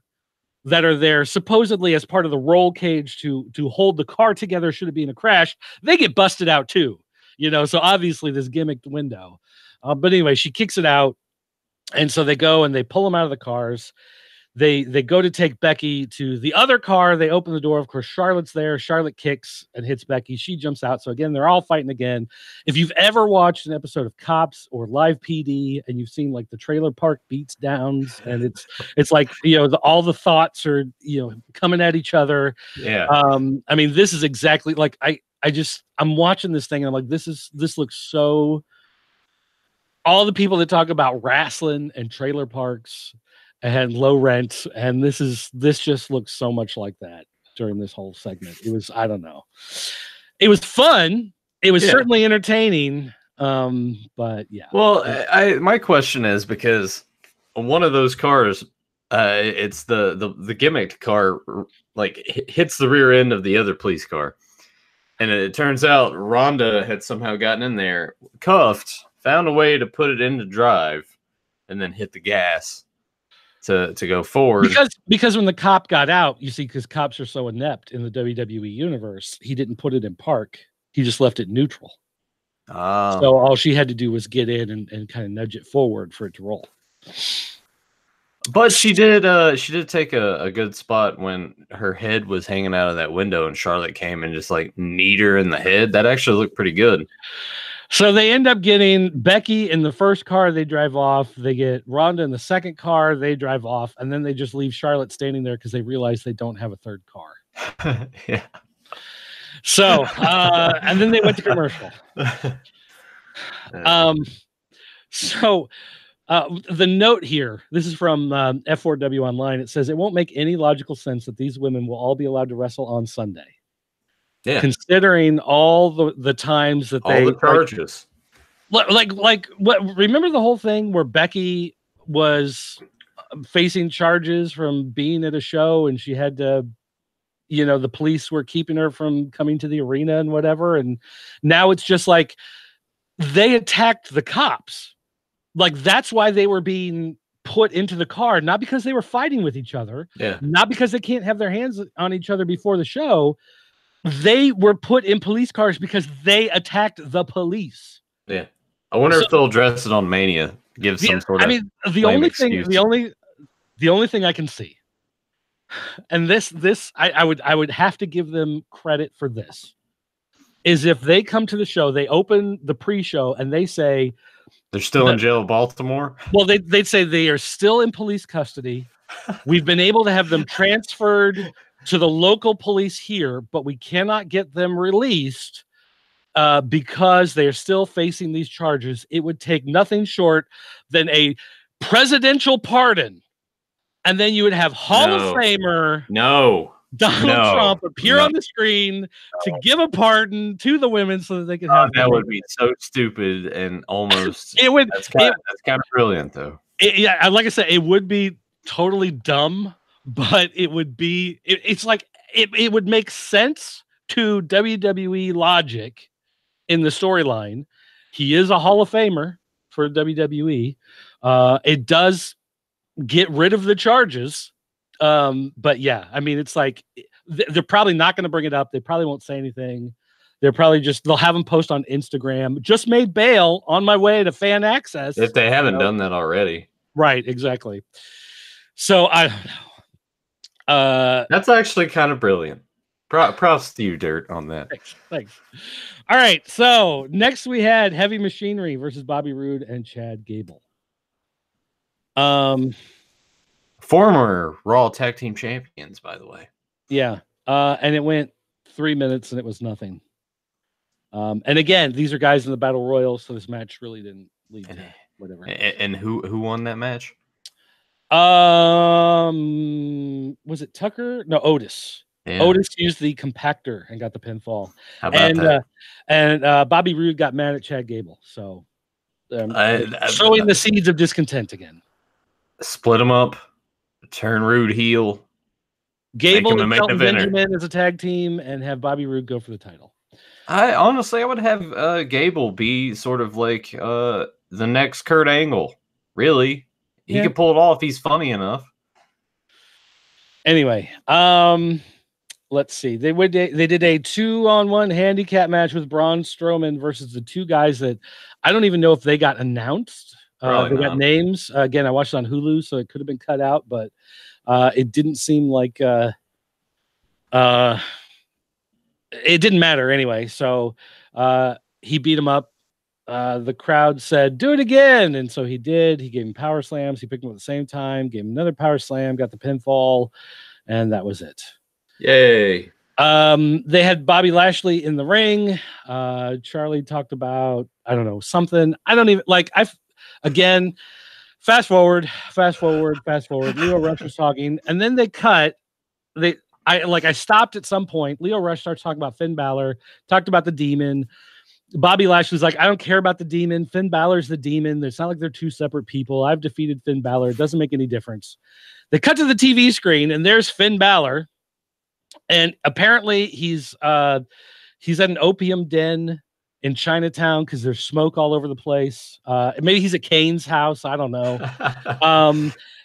that are there supposedly as part of the roll cage to hold the car together should it be in a crash, they get busted out too. So obviously this gimmicked window. But anyway, she kicks it out. And so they go and they pull them out of the cars. They go to take Becky to the other car. They open the door. Of course, Charlotte's there. Charlotte kicks and hits Becky. She jumps out. So again, they're all fighting again. If you've ever watched an episode of Cops or Live PD and you've seen like the trailer park beats downs, and it's like, all the thoughts are, coming at each other. Yeah. I mean, this is exactly like, I'm watching this thing and I'm like, this looks so, all the people that talk about wrestling and trailer parks and low rent, and this just looks so much like that during this whole segment. It was, I don't know. It was fun. It was certainly entertaining. But yeah. Well, my question is, because one of those cars, it's the gimmicked car, like hits the rear end of the other police car. And it turns out Rhonda had somehow gotten in there, cuffed, found a way to put it into drive, and then hit the gas to go forward. Because when the cop got out, you see, because cops are so inept in the WWE universe, he didn't put it in park. He just left it neutral. So all she had to do was get in and kind of nudge it forward for it to roll. But she did take a good spot when her head was hanging out of that window and Charlotte came and just like kneed her in the head. That actually looked pretty good. So they end up getting Becky in the first car. They drive off. They get Rhonda in the second car. They drive off. And then they just leave Charlotte standing there because they realize they don't have a third car. Yeah. So, and then they went to commercial. So the note here, this is from F4W Online. It says, it won't make any logical sense that these women will all be allowed to wrestle on Sunday. Yeah. Considering all the times that all the charges. Like what, remember the whole thing where Becky was facing charges from being at a show and she had to, the police were keeping her from coming to the arena and whatever. And now it's just like they attacked the cops. Like that's why they were being put into the car, not because they were fighting with each other. Yeah. Not because they can't have their hands on each other before the show. They were put in police cars because they attacked the police. Yeah. I wonder if they'll address it on Mania. Give some sort of. I mean, the only thing I can see, and I would have to give them credit for this, is if they come to the show, they open the pre-show and they say they're still in jail in Baltimore. Well, they'd say they are still in police custody. We've been able to have them transferred to the local police here, but we cannot get them released because they are still facing these charges. It would take nothing short than a presidential pardon. And then you would have Hall of Famer. No. Donald Trump appear on the screen to give a pardon to the women so that they can have. That would be so stupid and almost. It would. That's kind of brilliant, though. Yeah, like I said, it would be totally dumb, but it would be. It's like it would make sense to WWE logic in the storyline. He is a Hall of Famer for WWE. It does get rid of the charges. But yeah, I mean, it's like they're probably not going to bring it up. They probably won't say anything. They'll have them post on Instagram. Just made bail on my way to fan access. If they haven't done that already. Right, exactly. So I don't know. That's actually kind of brilliant. Props to you, Dirt, on that. Thanks. All right, so next we had Heavy Machinery versus Bobby Roode and Chad Gable. Former Raw Tag Team Champions, by the way. Yeah, and it went 3 minutes and it was nothing. And again, these are guys in the Battle Royal, so this match really didn't lead to whatever. And who won that match? Was it Tucker? No, Otis. Yeah. Otis used the compactor and got the pinfall. How about that? And Bobby Roode got mad at Chad Gable. So sowing the seeds of discontent again. Split them up, turn Roode heel. Gable and Shelton Benjamin as a tag team, and have Bobby Roode go for the title. I would have Gable be sort of like the next Kurt Angle. Really, he could pull it off. He's funny enough. Anyway, let's see. They did a 2-on-1 handicap match with Braun Strowman versus the two guys that I don't even know if they got announced. They got names. Again, I watched it on Hulu, so it could have been cut out, but it didn't seem like it didn't matter anyway. So he beat him up. The crowd said, "Do it again," and so he did. He gave him power slams. He picked him at the same time, gave him another power slam, got the pinfall, and that was it. Yay! They had Bobby Lashley in the ring. Charlie talked about something. I don't even like. Again, fast forward. Leo Rush was talking, and then they cut. I stopped at some point. Leo Rush starts talking about Finn Balor, talked about the Demon. Bobby Lashley's like, I don't care about the Demon. Finn Balor's the Demon. It's not like they're two separate people. I've defeated Finn Balor. It doesn't make any difference. They cut to the TV screen, and there's Finn Balor. And apparently he's at an opium den in Chinatown because there's smoke all over the place. Maybe he's at Kane's house. I don't know.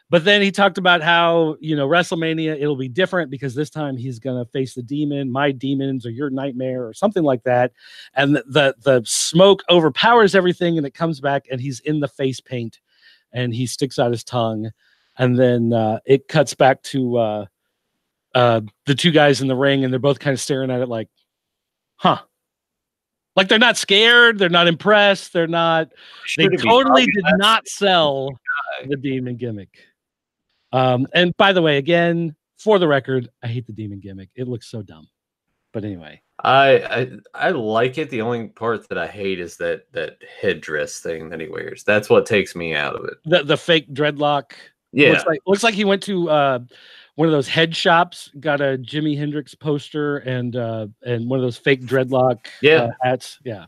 But then he talked about how, WrestleMania, it'll be different because this time he's going to face the Demon. My demons are your nightmare or something like that. And the smoke overpowers everything, and it comes back, and he's in the face paint, and he sticks out his tongue. And then it cuts back to the two guys in the ring, and they're both kind of staring at it like, huh. Like they're not scared. They're not impressed. They totally did not sell the Demon gimmick. And by the way, again, for the record, I hate the Demon gimmick. It looks so dumb. But anyway, I like it. The only part that I hate is that headdress thing that he wears. That's what takes me out of it. The fake dreadlock. Yeah, looks like he went to one of those head shops, got a Jimi Hendrix poster and one of those fake dreadlock hats. Yeah.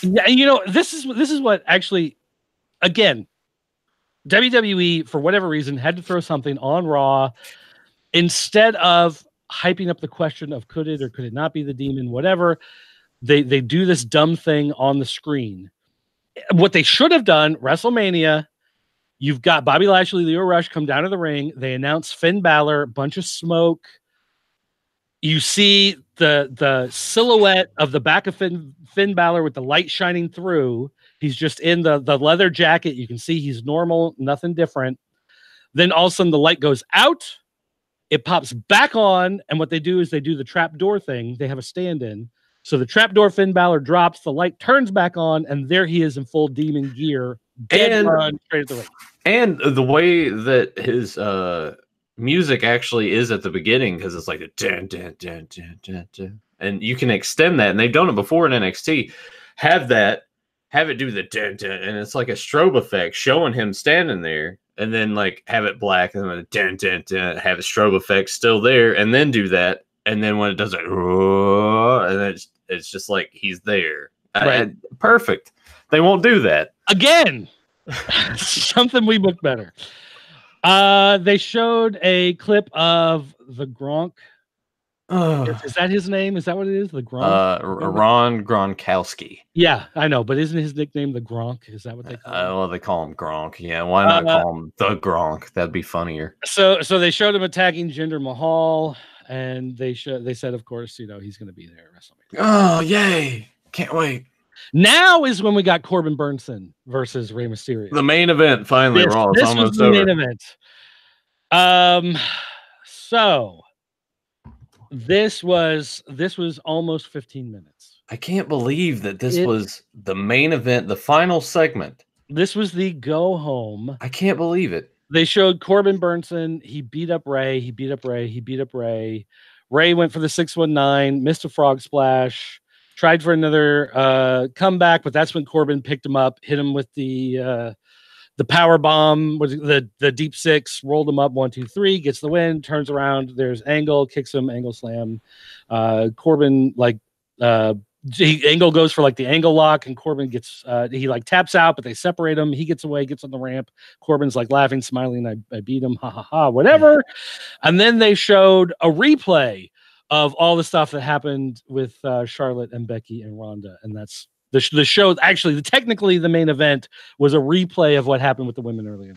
Yeah, this is what actually, again, WWE, for whatever reason, had to throw something on Raw instead of hyping up the question of could it or could it not be the Demon, whatever. They do this dumb thing on the screen. What they should have done, WrestleMania, you've got Bobby Lashley, Leo Rush come down to the ring. They announce Finn Balor, bunch of smoke. You see the silhouette of the back of Finn Balor with the light shining through. He's just in the leather jacket. You can see he's normal, nothing different. Then all of a sudden the light goes out. It pops back on. And what they do is they do the trapdoor thing. They have a stand-in. So the trapdoor Finn Balor drops, the light turns back on, and there he is in full Demon gear. Dead run straight at the ring. And the way that his music actually is at the beginning, because it's like a dun, dun, dun, dun, dun, dun. And you can extend that, and they've done it before in NXT. Have it do the dun, dun, and it's like a strobe effect showing him standing there. and then like have it black, and then have a strobe effect still there, and then do that, and then when it does it, and then it's just like he's there. Right. Perfect. They won't do that again. Something we booked better. They showed a clip of the Gronk. Is that his name? Is that what it is? The Gronk? Ron Gronkowski. Yeah, I know, but isn't his nickname the Gronk? Is that what they call him? Well, they call him Gronk. Yeah, why not call him the Gronk? That'd be funnier. So they showed him attacking Jinder Mahal, and they said, of course, you know, he's going to be there at WrestleMania. Oh, yay! Can't wait. Now is when we got Corbin Burnson versus Rey Mysterio. The main event finally. Raw. It's almost over. Main event. So this was almost 15 minutes. I can't believe that this was the main event, the final segment. This was the go home. I can't believe it. They showed Corbin Burnson. He beat up Ray. Ray went for the 619, missed a frog splash, tried for another comeback, but that's when Corbin picked him up, hit him with the power bomb, was the deep six, rolled him up 1, 2, 3, gets the win, turns around. There's Angle, kicks him, Angle slam. Corbin Angle goes for like the angle lock, and Corbin gets he like taps out, but they separate him. He gets away, gets on the ramp. Corbin's like laughing, smiling. I beat him, ha ha ha, whatever. And then they showed a replay of all the stuff that happened with Charlotte and Becky and Ronda, and that's the show. Actually, technically, the main event was a replay of what happened with the women earlier.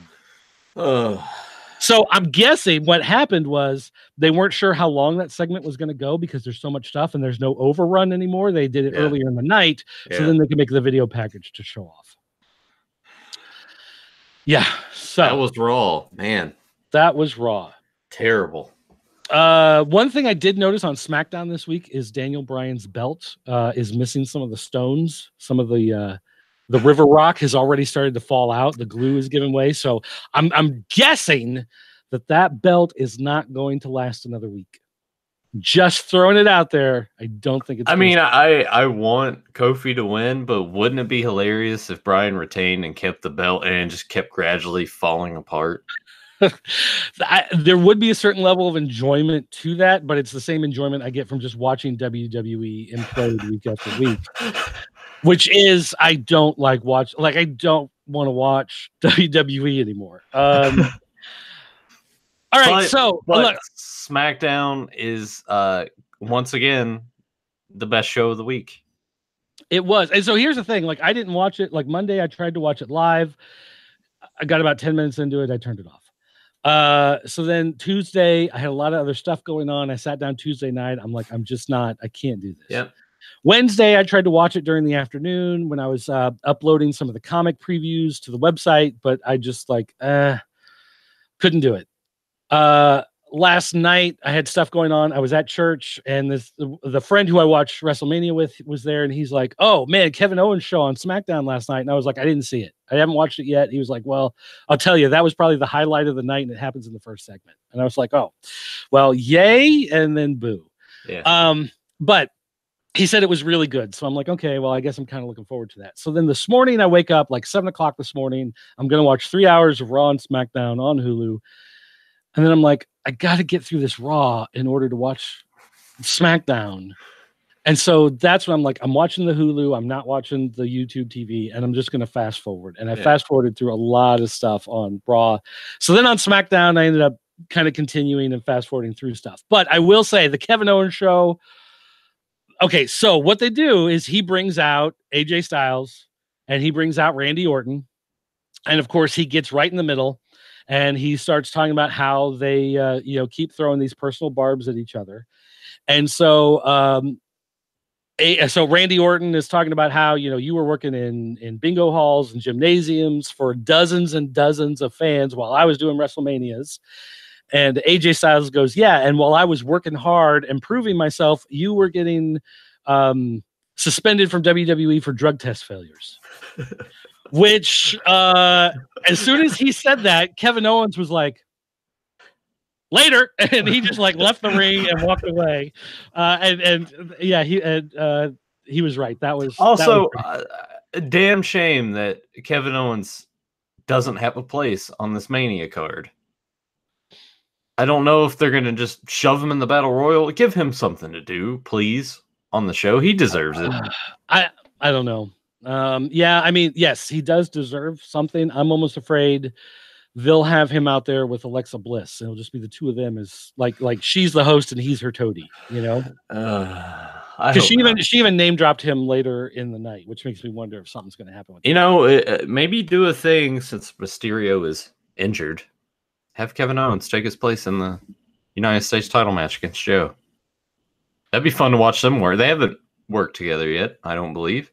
So I'm guessing what happened was they weren't sure how long that segment was going to go because there's so much stuff and there's no overrun anymore. They did it earlier in the night, so then they could make the video package to show off. Yeah, so that was Raw, man. That was Raw. Terrible. One thing I did notice on SmackDown this week is Daniel Bryan's belt is missing some of the stones. Some of the river rock has already started to fall out. The glue is giving way. So I'm guessing that belt is not going to last another week. Just throwing it out there. I don't think it's. I mean, I want Kofi to win, but wouldn't it be hilarious if Bryan retained and kept the belt and just kept gradually falling apart? There would be a certain level of enjoyment to that, but it's the same enjoyment I get from just watching WWE implode week after week. Which is, I don't like watch. Like, I don't want to watch WWE anymore. All right, but look, SmackDown is once again the best show of the week. It was, and so here's the thing: like, I didn't watch it. Like Monday, I tried to watch it live. I got about 10 minutes into it. I turned it off. So then Tuesday, I had a lot of other stuff going on. I sat down Tuesday night. I'm like, I can't do this. Yeah. Wednesday, I tried to watch it during the afternoon when I was uploading some of the comic previews to the website, but I just couldn't do it. Last night, I had stuff going on. I was at church, and the friend who I watched WrestleMania with was there, and he's like, "Oh man, Kevin Owens show on SmackDown last night," and I was like, "I didn't see it. I haven't watched it yet." He was like, "Well, I'll tell you, that was probably the highlight of the night, and it happens in the first segment." And I was like, "Oh, well, yay," and then boo. Yeah. But he said it was really good. So I'm like, okay, well, I guess I'm kind of looking forward to that. So then this morning, I wake up like 7 o'clock this morning. I'm going to watch 3 hours of Raw and SmackDown on Hulu. And then I'm like, I got to get through this Raw in order to watch SmackDown. And so that's when I'm like, I'm watching the Hulu. I'm not watching the YouTube TV, and I'm just going to fast forward. And I fast forwarded through a lot of stuff on Raw. So then on SmackDown, I ended up kind of continuing and fast forwarding through stuff. But I will say the Kevin Owens show. Okay, so what they do is he brings out AJ Styles and he brings out Randy Orton. And of course, he gets right in the middle and he starts talking about how they, keep throwing these personal barbs at each other. And so, so Randy Orton is talking about how, you were working in bingo halls and gymnasiums for dozens and dozens of fans while I was doing WrestleManias. And AJ Styles goes, yeah, and while I was working hard and proving myself, you were getting suspended from WWE for drug test failures. Which, as soon as he said that, Kevin Owens was like, later, and he just left the ring and walked away. He was right. That was also that was a damn shame that Kevin Owens doesn't have a place on this Mania card. I don't know if they're going to just shove him in the Battle Royal. Give him something to do, please, on the show. He deserves it. I don't know. Yeah, I mean, yes, he does deserve something. I'm almost afraid they'll have him out there with Alexa Bliss. It'll just be the two of them as like she's the host and he's her toady, you know? Because she even name dropped him later in the night, which makes me wonder if something's going to happen with him. You know, maybe do a thing since Mysterio is injured. Have Kevin Owens take his place in the United States title match against Joe. That'd be fun to watch them work. They haven't worked together yet, I don't believe.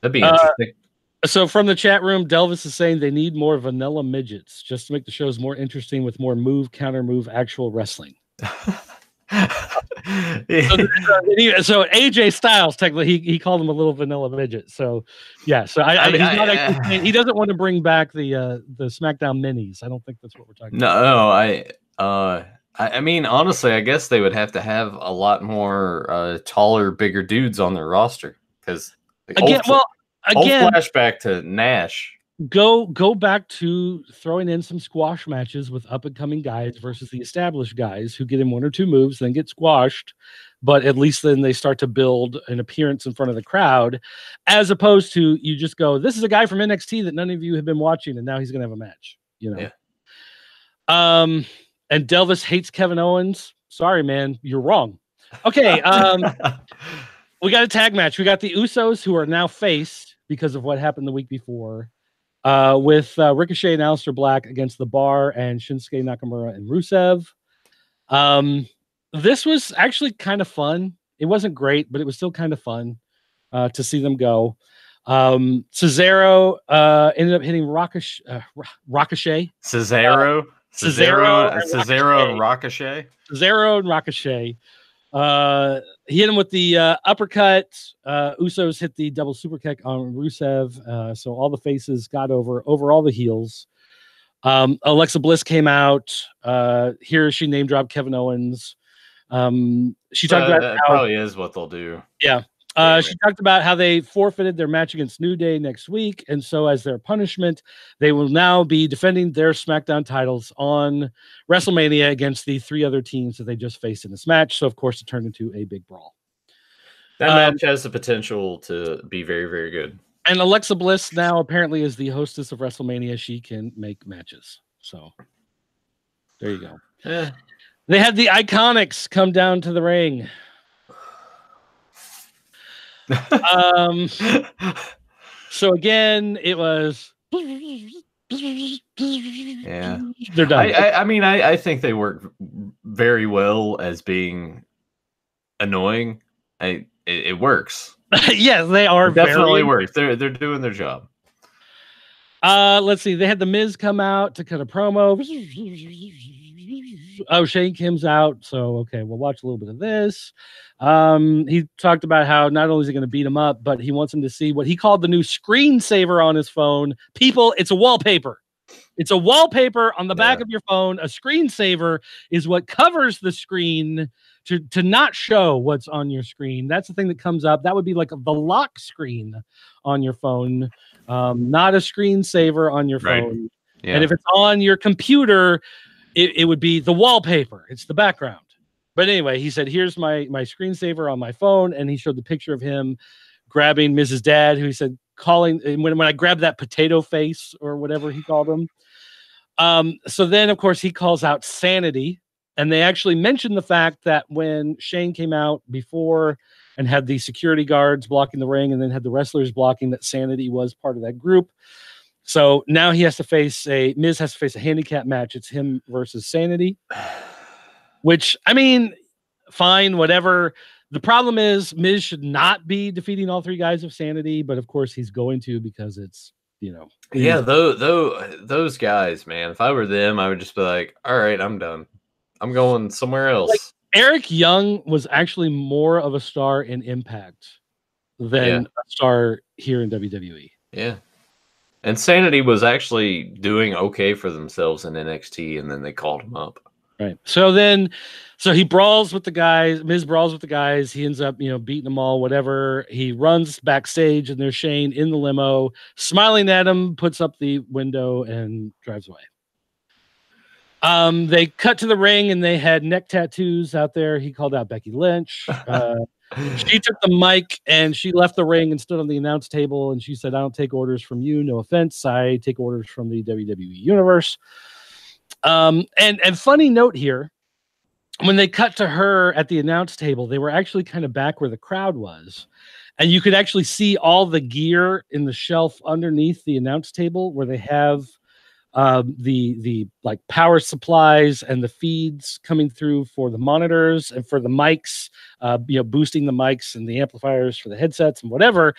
That'd be interesting. So from the chat room, Delvis is saying they need more vanilla midgets just to make the shows more interesting with more move, counter move, actual wrestling. So AJ Styles, technically, he called him a little vanilla midget. So yeah, so he's not actually saying, he doesn't want to bring back the SmackDown minis. I don't think that's what we're talking about. No, I mean, honestly, I guess they would have to have a lot more taller, bigger dudes on their roster because again, flashback to Nash. Go back to throwing in some squash matches with up and coming guys versus the established guys who get in one or two moves, then get squashed, but at least then they start to build an appearance in front of the crowd, as opposed to you just go, this is a guy from NXT that none of you have been watching, and now he's gonna have a match, you know. Yeah. And Delvis hates Kevin Owens. Sorry, man, you're wrong. Okay, we got a tag match. We got the Usos, who are now face because of what happened the week before. With Ricochet and Aleister Black against The Bar and Shinsuke Nakamura and Rusev. This was actually kind of fun. It wasn't great, but it was still kind of fun to see them go. Cesaro ended up hitting Ricochet. Cesaro and Ricochet. Cesaro and Ricochet. He hit him with the uppercut. Usos hit the double super kick on Rusev. So all the faces got over all the heels. Alexa Bliss came out. Here she name dropped Kevin Owens. She talked about that probably is what they'll do. Yeah. She talked about how they forfeited their match against New Day next week, and so as their punishment, they will now be defending their SmackDown titles on WrestleMania against the three other teams that they just faced in this match. So, of course, it turned into a big brawl. That match has the potential to be very, very good. And Alexa Bliss now apparently is the hostess of WrestleMania. She can make matches. So, there you go. Yeah. They had the Iconics come down to the ring. So again, it was yeah, they're done. I mean, I think they work very well as being annoying. It works. Yes, they are. It definitely works. They're doing their job. Let's see. They had the Miz come out to cut a promo. Oh, Shane Kim's out. So, okay, we'll watch a little bit of this. He talked about how not only is he going to beat him up, but he wants him to see what he called the new screensaver on his phone. People, it's a wallpaper. It's a wallpaper on the back of your phone. A screensaver is what covers the screen to not show what's on your screen. That's the thing that comes up. That would be like the lock screen on your phone, not a screensaver on your phone. Yeah. And if it's on your computer, it would be the wallpaper. It's the background. But anyway, he said, here's my screensaver on my phone. And he showed the picture of him grabbing Mrs. Dad, who he said, calling when I grabbed that potato face or whatever he called him. So then, of course, he calls out Sanity. And they actually mentioned the fact that when Shane came out before and had the security guards blocking the ring and then had the wrestlers blocking, that Sanity was part of that group. So now he has to face Miz has to face a handicap match. It's him versus Sanity, which, I mean, fine, whatever. The problem is Miz should not be defeating all three guys of Sanity, but of course he's going to because it's, you know. Yeah, those guys, man, if I were them, I would just be like, all right, I'm done. I'm going somewhere else. Like, Eric Young was actually more of a star in Impact than a star here in WWE. Yeah. And Sanity was actually doing okay for themselves in NXT, and then they called him up. Right. So he brawls with the guys. Miz brawls with the guys. He ends up, beating them all, whatever. He runs backstage and there's Shane in the limo, smiling at him, puts up the window and drives away. They cut to the ring and they had neck tattoos out there. He called out Becky Lynch. She took the mic and she left the ring and stood on the announce table. And she said, "I don't take orders from you. No offense. I take orders from the WWE universe." And funny note here, when they cut to her at the announce table, they were actually kind of back where the crowd was. And you could actually see all the gear in the shelf underneath the announce table where they have the like power supplies and the feeds coming through for the monitors and for the mics, boosting the mics and the amplifiers for the headsets and whatever.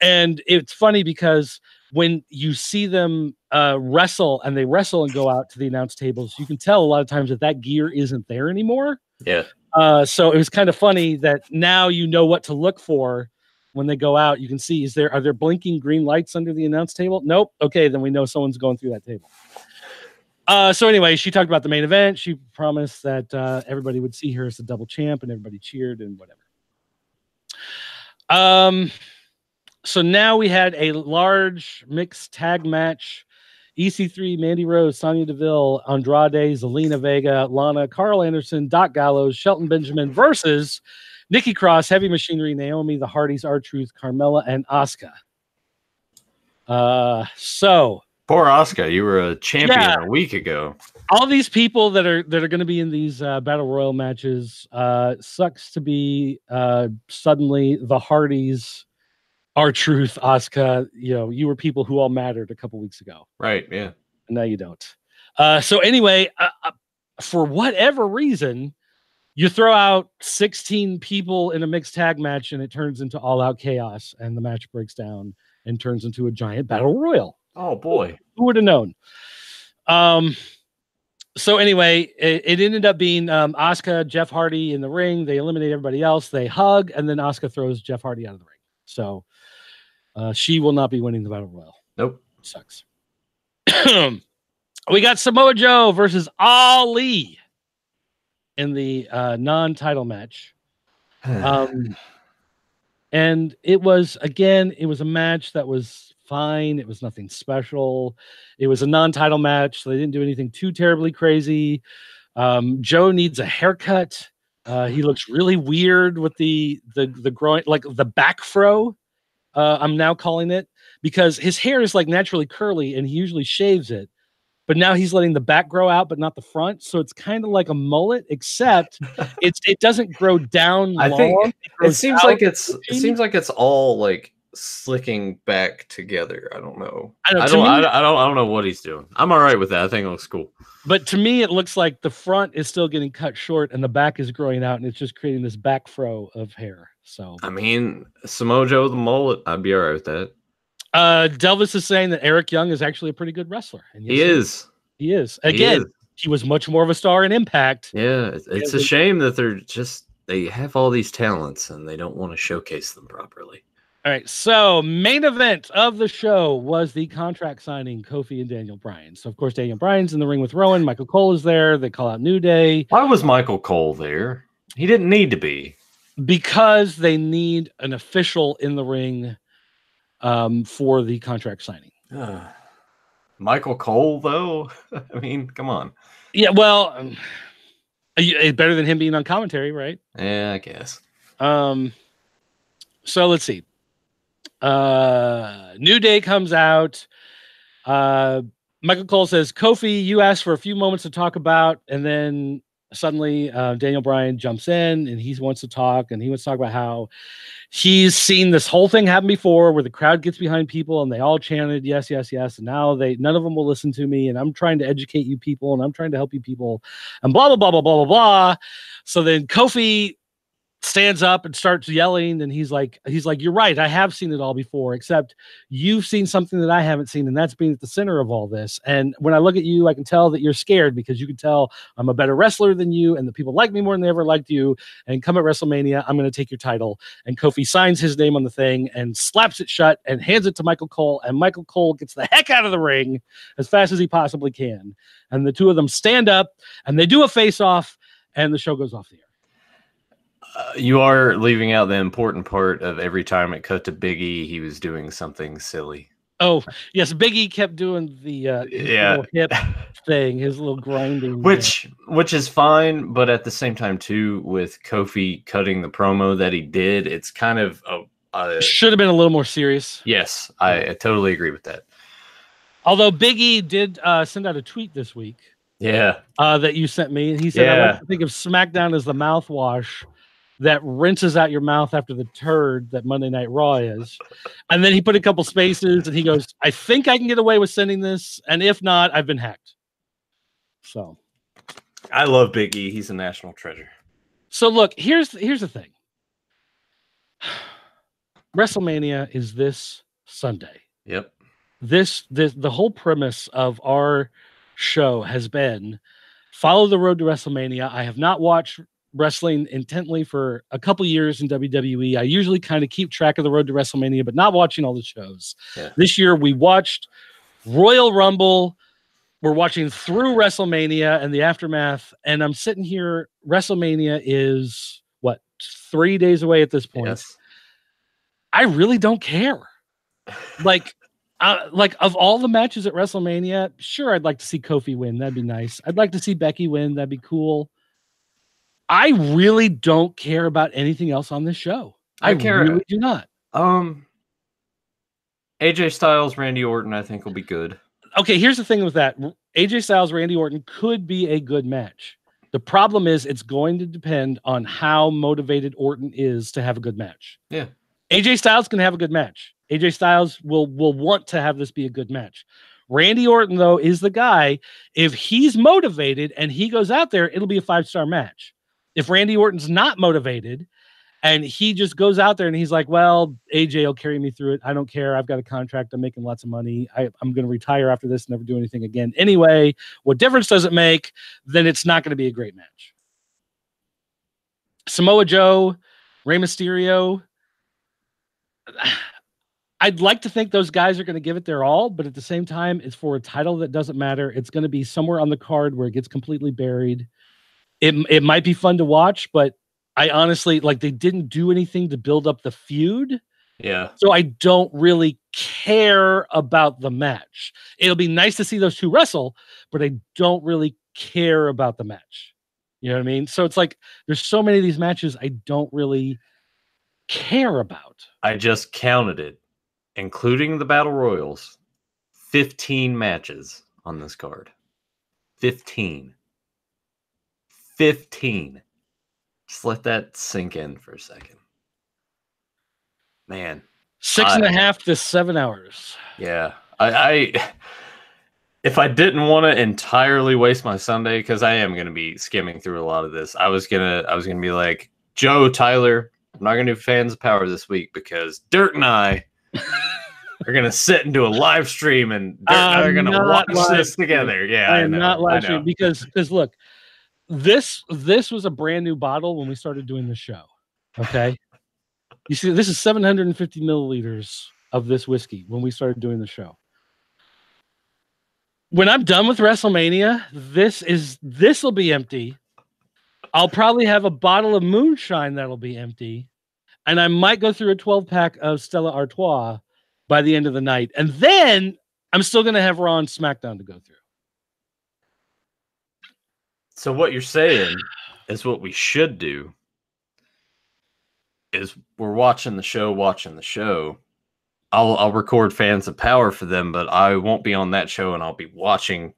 And it's funny because when you see them wrestle and they wrestle and go out to the announce tables, you can tell a lot of times that gear isn't there anymore. Yeah. So it was kind of funny that now you know what to look for when they go out. You can see, are there blinking green lights under the announce table? Nope. Okay, then we know someone's going through that table. So anyway, she talked about the main event. She promised that everybody would see her as the double champ, and everybody cheered and whatever. So now we had a large mixed tag match. EC3, Mandy Rose, Sonya Deville, Andrade, Zelina Vega, Lana, Carl Anderson, Doc Gallows, Shelton Benjamin versus Nikki Cross, Heavy Machinery, Naomi, the Hardys, R-Truth, Carmella, and Asuka. So poor Asuka, you were a champion a week ago. All these people that are going to be in these battle royal matches, sucks to be suddenly the Hardys, R-Truth, Asuka. You were people who all mattered a couple weeks ago, right? Yeah, and now you don't. So anyway, for whatever reason, you throw out 16 people in a mixed tag match, and it turns into all-out chaos, and the match breaks down and turns into a giant battle royal. Oh boy, who would have known? So anyway, it ended up being Asuka, Jeff Hardy in the ring. They eliminate everybody else. They hug, and then Asuka throws Jeff Hardy out of the ring. So she will not be winning the battle royal. Nope, sucks. We got Samoa Joe versus Ali in the non-title match. And it was a match that was fine. It was nothing special. It was a non-title match, so they didn't do anything too terribly crazy. Joe needs a haircut. He looks really weird with the groin, like the back fro. I'm now calling it, because his hair is like naturally curly and he usually shaves it. But now he's letting the back grow out, but not the front. So it's kind of like a mullet, except it doesn't grow down. I think it seems like it's all like slicking back together. I don't know. I don't know what he's doing. I'm all right with that. I think it looks cool. But to me, it looks like the front is still getting cut short and the back is growing out, and it's just creating this back fro of hair. So I mean, Samoa Joe with the mullet, I'd be all right with that. Delvis is saying that Eric Young is actually a pretty good wrestler. And yes, he is. Again, he was much more of a star in Impact. Yeah, it's a shame that they have all these talents and they don't want to showcase them properly. All right, so main event of the show was the contract signing, Kofi and Daniel Bryan. So, of course, Daniel Bryan's in the ring with Rowan. Michael Cole is there. They call out New Day. Why was Michael Cole there? He didn't need to be. Because they need an official in the ring for the contract signing. Michael Cole, though? I mean, come on. Yeah, well, it's better than him being on commentary, right? Yeah, I guess. So let's see. New Day comes out. Michael Cole says, Kofi, you asked for a few moments to talk about, and then suddenly Daniel Bryan jumps in and he wants to talk, and he wants to talk about how he's seen this whole thing happen before where the crowd gets behind people and they all chanted yes, yes, yes, and now none of them will listen to me, and I'm trying to educate you people and I'm trying to help you people and blah blah blah blah blah blah blah. So then Kofi stands up and starts yelling, and he's like, you're right, I have seen it all before, except you've seen something that I haven't seen, and that's being at the center of all this. And when I look at you, I can tell that you're scared, because you can tell I'm a better wrestler than you, and the people like me more than they ever liked you. And come at WrestleMania, I'm going to take your title. And Kofi signs his name on the thing and slaps it shut and hands it to Michael Cole, and Michael Cole gets the heck out of the ring as fast as he possibly can. And the two of them stand up and they do a face-off, and the show goes off the air. You are leaving out the important part of every time it cut to Big E, he was doing something silly. Oh, yes, Big E kept doing the little hip thing, his little grinding. Which is fine, but at the same time, too, with Kofi cutting the promo that he did, it's kind of... should have been a little more serious. Yes, I totally agree with that. Although Big E did send out a tweet this week. Yeah. That you sent me. And he said, I like to think of SmackDown as the mouthwash that rinses out your mouth after the turd that Monday Night Raw is. And then he put a couple spaces and he goes, I think I can get away with sending this. And if not, I've been hacked. So I love Big E. He's a national treasure. So look, here's the thing. WrestleMania is this Sunday. Yep. The whole premise of our show has been follow the road to WrestleMania. I have not watched wrestling intently for a couple years in WWE. I usually kind of keep track of the road to WrestleMania, but not watching all the shows. Yeah. This year we watched Royal Rumble. We're watching through WrestleMania and the aftermath. And I'm sitting here. WrestleMania is what, 3 days away at this point. Yes. I really don't care. Like of all the matches at WrestleMania, sure, I'd like to see Kofi win. That'd be nice. I'd like to see Becky win. That'd be cool. I really don't care about anything else on this show. I really do not. AJ Styles, Randy Orton, I think will be good. Okay, here's the thing with that. AJ Styles, Randy Orton could be a good match. The problem is it's going to depend on how motivated Orton is to have a good match. Yeah. AJ Styles can have a good match. AJ Styles will want to have this be a good match. Randy Orton, though, is the guy. If he's motivated and he goes out there, it'll be a 5-star match. If Randy Orton's not motivated and he just goes out there and he's like, well, AJ will carry me through it. I don't care. I've got a contract. I'm making lots of money. I'm going to retire after this, never do anything again. Anyway, what difference does it make? Then it's not going to be a great match. Samoa Joe, Rey Mysterio. I'd like to think those guys are going to give it their all, but at the same time, it's for a title that doesn't matter. It's going to be somewhere on the card where it gets completely buried. It might be fun to watch, but I honestly, they didn't do anything to build up the feud. Yeah. So I don't really care about the match. It'll be nice to see those two wrestle, but I don't really care about the match. You know what I mean? So it's like, there's so many of these matches I don't really care about. I just counted it, including the Battle Royals, 15 matches on this card. 15. Just let that sink in for a second. Man. 6.5 to 7 hours. Yeah. I if I didn't want to entirely waste my Sunday, because I am going to be skimming through a lot of this, I was gonna be like, Joe, Tyler, I'm not going to do Fans of Power this week because Dirt and I are going to sit and do a live stream, and Dirt and I are going to watch this together. Yeah, I am not live streaming because look, this was a brand new bottle when we started doing the show. Okay. You see, this is 750 milliliters of this whiskey when we started doing the show. When I'm done with WrestleMania, this will be empty. I'll probably have a bottle of moonshine that'll be empty. And I might go through a 12-pack of Stella Artois by the end of the night. And then I'm still going to have Raw and SmackDown to go through. So what you're saying is what we should do is we're watching the show. I'll record Fans of Power for them, but I won't be on that show, and I'll be watching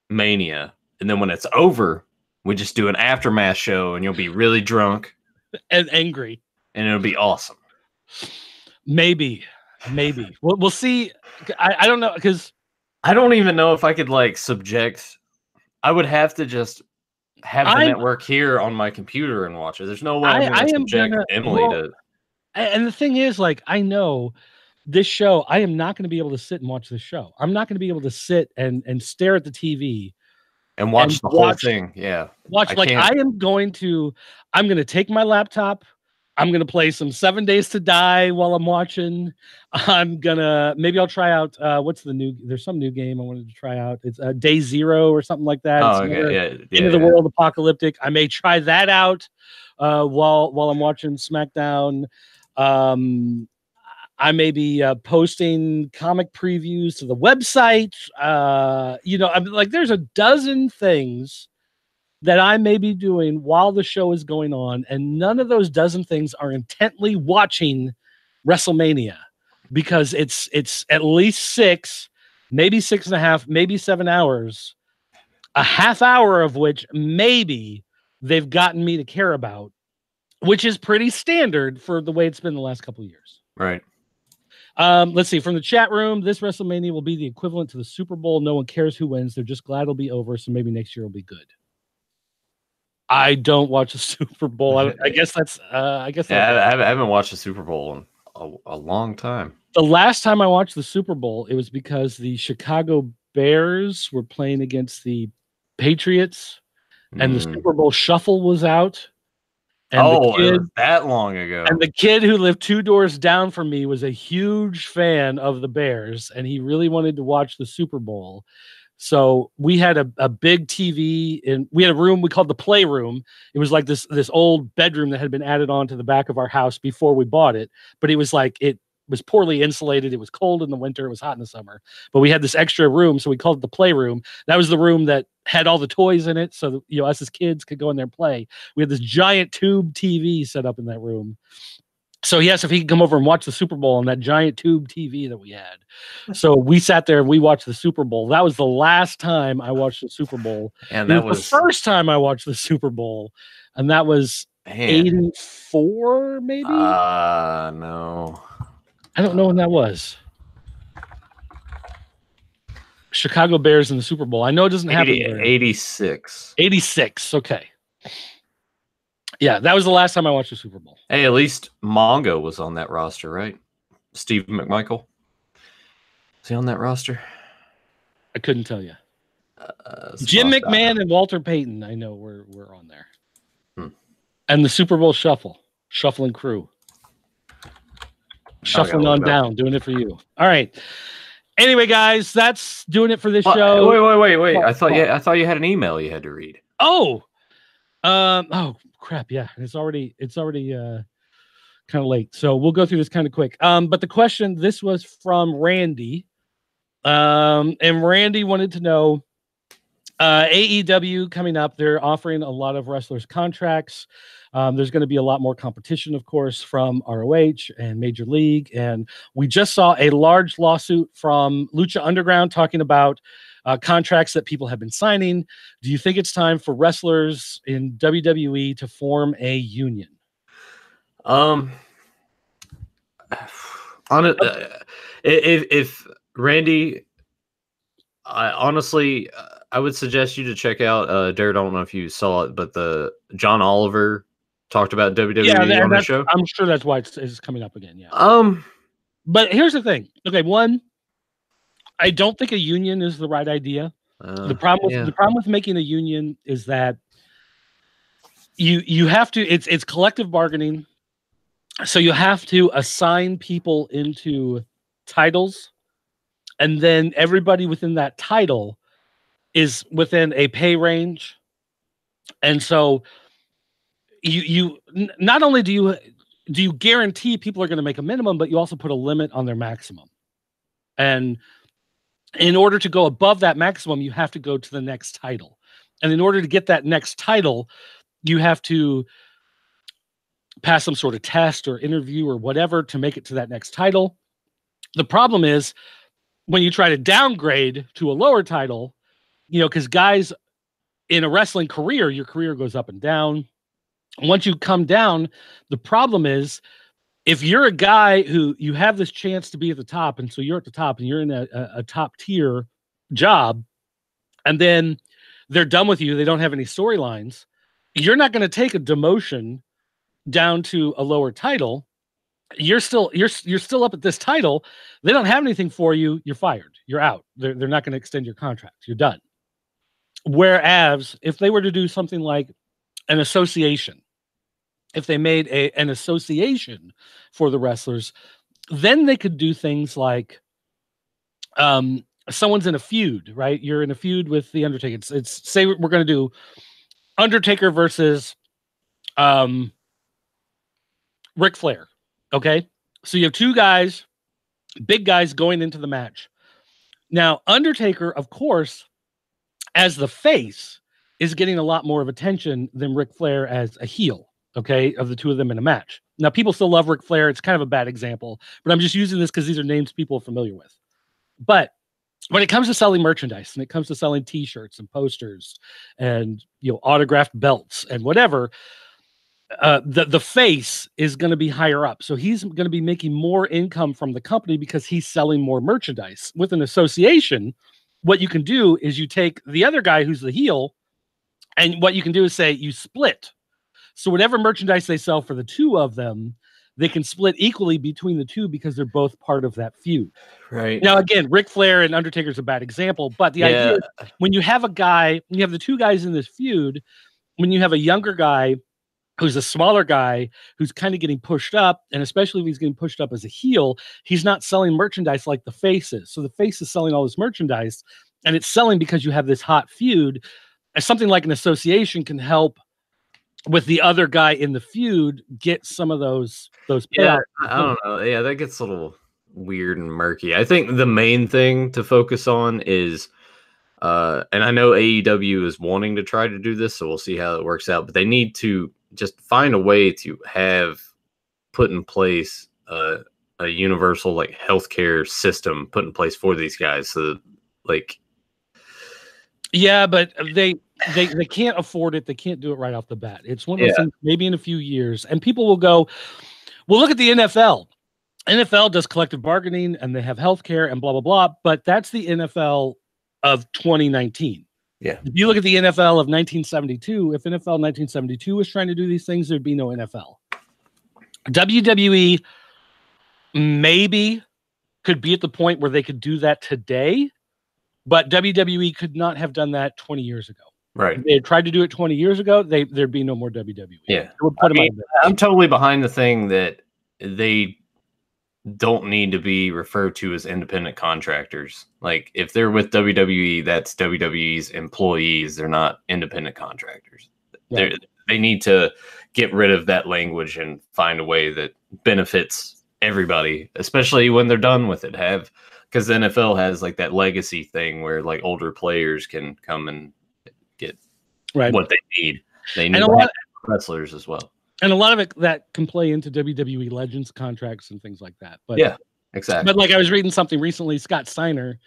Mania. And then when it's over, we just do an aftermath show, and you'll be really drunk and angry, and it'll be awesome. Maybe we'll see. I don't know, because I don't even know if I could subject. I would have to just have the network here on my computer and watch it. There's no way I'm going to subject Emily to. And the thing is, like, I know this show, I am not going to be able to sit and watch this show. I'm not going to be able to sit and stare at the TV and watch the whole thing. Yeah. I'm going to take my laptop. I'm going to play some 7 Days to Die while I'm watching. Maybe I'll try out, there's some new game I wanted to try out. It's Day Zero or something like that. Oh, okay. Into the World Apocalyptic. I may try that out while I'm watching SmackDown. I may be posting comic previews to the website. I'm like, there's a dozen things that I may be doing while the show is going on, and none of those dozen things are intently watching WrestleMania, because it's at least 6, maybe 6.5, maybe 7 hours, a half hour of which maybe they've gotten me to care about, which is pretty standard for the way it's been the last couple of years. Right. Let's see, from the chat room, this WrestleMania will be the equivalent to the Super Bowl. No one cares who wins. They're just glad it'll be over. So maybe next year will be good. I don't watch the Super Bowl. I guess that's, I haven't watched the Super Bowl in a long time. The last time I watched the Super Bowl, it was because the Chicago Bears were playing against the Patriots and the Super Bowl shuffle was out. And it was that long ago. And the kid who lived 2 doors down from me was a huge fan of the Bears, and he really wanted to watch the Super Bowl. So we had a big TV, and we had a room we called the playroom. It was like this old bedroom that had been added on to the back of our house before we bought it. But it was like, it was poorly insulated. It was cold in the winter. It was hot in the summer. But we had this extra room, so we called it the playroom. That was the room that had all the toys in it, so that, us as kids could go in there and play. We had this giant tube TV set up in that room. So he asked if he could come over and watch the Super Bowl on that giant tube TV that we had. So we sat there and we watched the Super Bowl. That was the last time I watched the Super Bowl. And that was the first time I watched the Super Bowl. And that was 84, maybe? No. I don't know when that was. Chicago Bears in the Super Bowl. I know it doesn't happen. 86. 86. Okay. Yeah, that was the last time I watched the Super Bowl. Hey, at least Mongo was on that roster, right? Steve McMichael. Is he on that roster? I couldn't tell you. Jim McMahon and Walter Payton, I know we're on there. And the Super Bowl shuffling crew. Shuffling on down, doing it for you. All right. Anyway, guys, that's doing it for this show. Wait. I thought you had an email you had to read. Oh crap. Yeah. It's already kind of late. So we'll go through this kind of quick. But the question, this was from Randy. And Randy wanted to know, AEW coming up, they're offering a lot of wrestlers contracts. There's going to be a lot more competition, of course, from ROH and Major League. And we just saw a large lawsuit from Lucha Underground talking about contracts that people have been signing. Do you think it's time for wrestlers in WWE to form a union? If Randy, honestly, I would suggest you to check out Darren. I don't know if you saw it, but the John Oliver talked about WWE on the show. I'm sure that's why it's coming up again. Yeah. But here's the thing. Okay, one, I don't think a union is the right idea. The problem with making a union is that you have to. It's collective bargaining, so you have to assign people into titles, and then everybody within that title is within a pay range, and so you not only do you guarantee people are going to make a minimum, but you also put a limit on their maximum. And in order to go above that maximum, you have to go to the next title. And in order to get that next title, you have to pass some sort of test or interview or whatever to make it to that next title. The problem is when you try to downgrade to a lower title, because guys in a wrestling career, your career goes up and down. Once you come down, the problem is if you're a guy who you have this chance to be at the top, and so you're at the top and you're in a top tier job, and then they're done with you. They don't have any storylines. You're not going to take a demotion down to a lower title. You're still up at this title. They don't have anything for you. You're fired. You're out. They're not going to extend your contract. You're done. Whereas if they were to do something like an association, if they made an association for the wrestlers, then they could do things like someone's in a feud, right? You're in a feud with the Undertaker. It's say we're going to do Undertaker versus Ric Flair. Okay, so you have two guys, big guys, going into the match. Now, Undertaker, of course, as the face, is getting a lot more of attention than Ric Flair as a heel, okay, of the two of them in a match. Now, people still love Ric Flair. It's kind of a bad example, but I'm just using this because these are names people are familiar with. But when it comes to selling merchandise, and it comes to selling T-shirts and posters and autographed belts and whatever, the face is going to be higher up. So he's going to be making more income from the company because he's selling more merchandise. With an association, what you can do is you take the other guy who's the heel, and what you can do is say you split. So whatever merchandise they sell for the two of them, they can split equally between the two because they're both part of that feud. Right. Now, again, Ric Flair and Undertaker is a bad example, but the idea is when you have a guy, you have the two guys in this feud, when you have a younger guy who's a smaller guy who's kind of getting pushed up, and especially if he's getting pushed up as a heel, he's not selling merchandise like the face is. So the face is selling all this merchandise, and it's selling because you have this hot feud. And something like an association can help with the other guy in the feud get some of those payouts. Yeah, I don't know. Yeah, that gets a little weird and murky. I think the main thing to focus on is and I know AEW is wanting to try to do this, so we'll see how it works out, but they need to just find a way to have put in place a universal like healthcare system put in place for these guys. So like, yeah, but they can't afford it. They can't do it right off the bat. It's one of those things, maybe in a few years, and people will go, well, look at the NFL. NFL does collective bargaining and they have healthcare and blah, blah, blah. But that's the NFL of 2019. Yeah. If you look at the NFL of 1972, if NFL 1972 was trying to do these things, there'd be no NFL. WWE maybe could be at the point where they could do that today, but WWE could not have done that 20 years ago. Right. If they had tried to do it 20 years ago, there'd be no more WWE. Yeah. I'm totally behind the thing that they don't need to be referred to as independent contractors. Like if they're with WWE, that's WWE's employees. They're not independent contractors. Right. They need to get rid of that language and find a way that benefits everybody, especially when they're done with it. Because the NFL has like that legacy thing where like older players can come and get what they need. They need wrestlers as well. And a lot of it that can play into WWE Legends contracts and things like that. But yeah, exactly. But like I was reading something recently, Scott Steiner,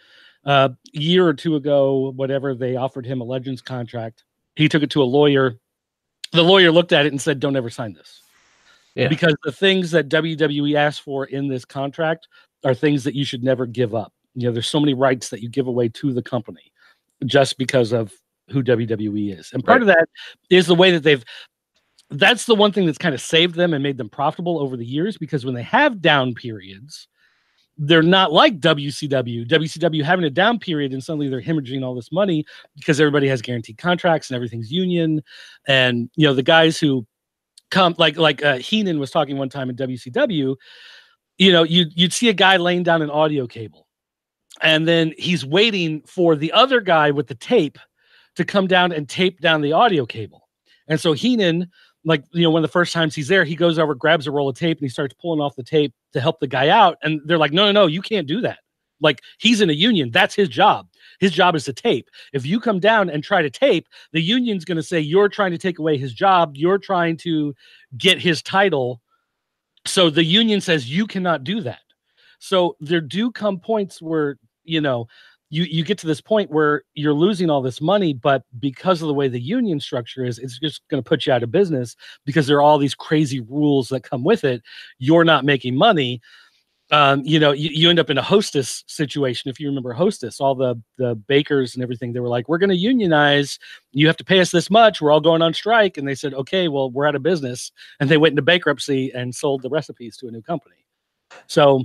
a year or two ago, whatever, they offered him a Legends contract. He took it to a lawyer. The lawyer looked at it and said, don't ever sign this. Yeah. Because the things that WWE asked for in this contract are things that you should never give up. There's so many rights that you give away to the company just because of who WWE is. And part of that is the way that that's the one thing that's kind of saved them and made them profitable over the years, because when they have down periods, they're not like WCW. WCW having a down period and suddenly they're hemorrhaging all this money because everybody has guaranteed contracts and everything's union. And, the guys who come like Heenan was talking one time in WCW, you'd see a guy laying down an audio cable and then he's waiting for the other guy with the tape to come down and tape down the audio cable. And so Heenan, one of the first times he's there, he goes over, grabs a roll of tape, and he starts pulling off the tape to help the guy out. And they're like, no, you can't do that. Like, he's in a union. That's his job. His job is to tape. If you come down and try to tape, the union's going to say you're trying to take away his job. You're trying to get his title. So the union says you cannot do that. So there do come points where, you get to this point where you're losing all this money, but because of the way the union structure is, it's just going to put you out of business because there are all these crazy rules that come with it. You're not making money. you end up in a hostess situation. If you remember hostess, all the bakers and everything, they were like, we're going to unionize. You have to pay us this much. We're all going on strike. And they said, okay, well, we're out of business. And they went into bankruptcy and sold the recipes to a new company. So,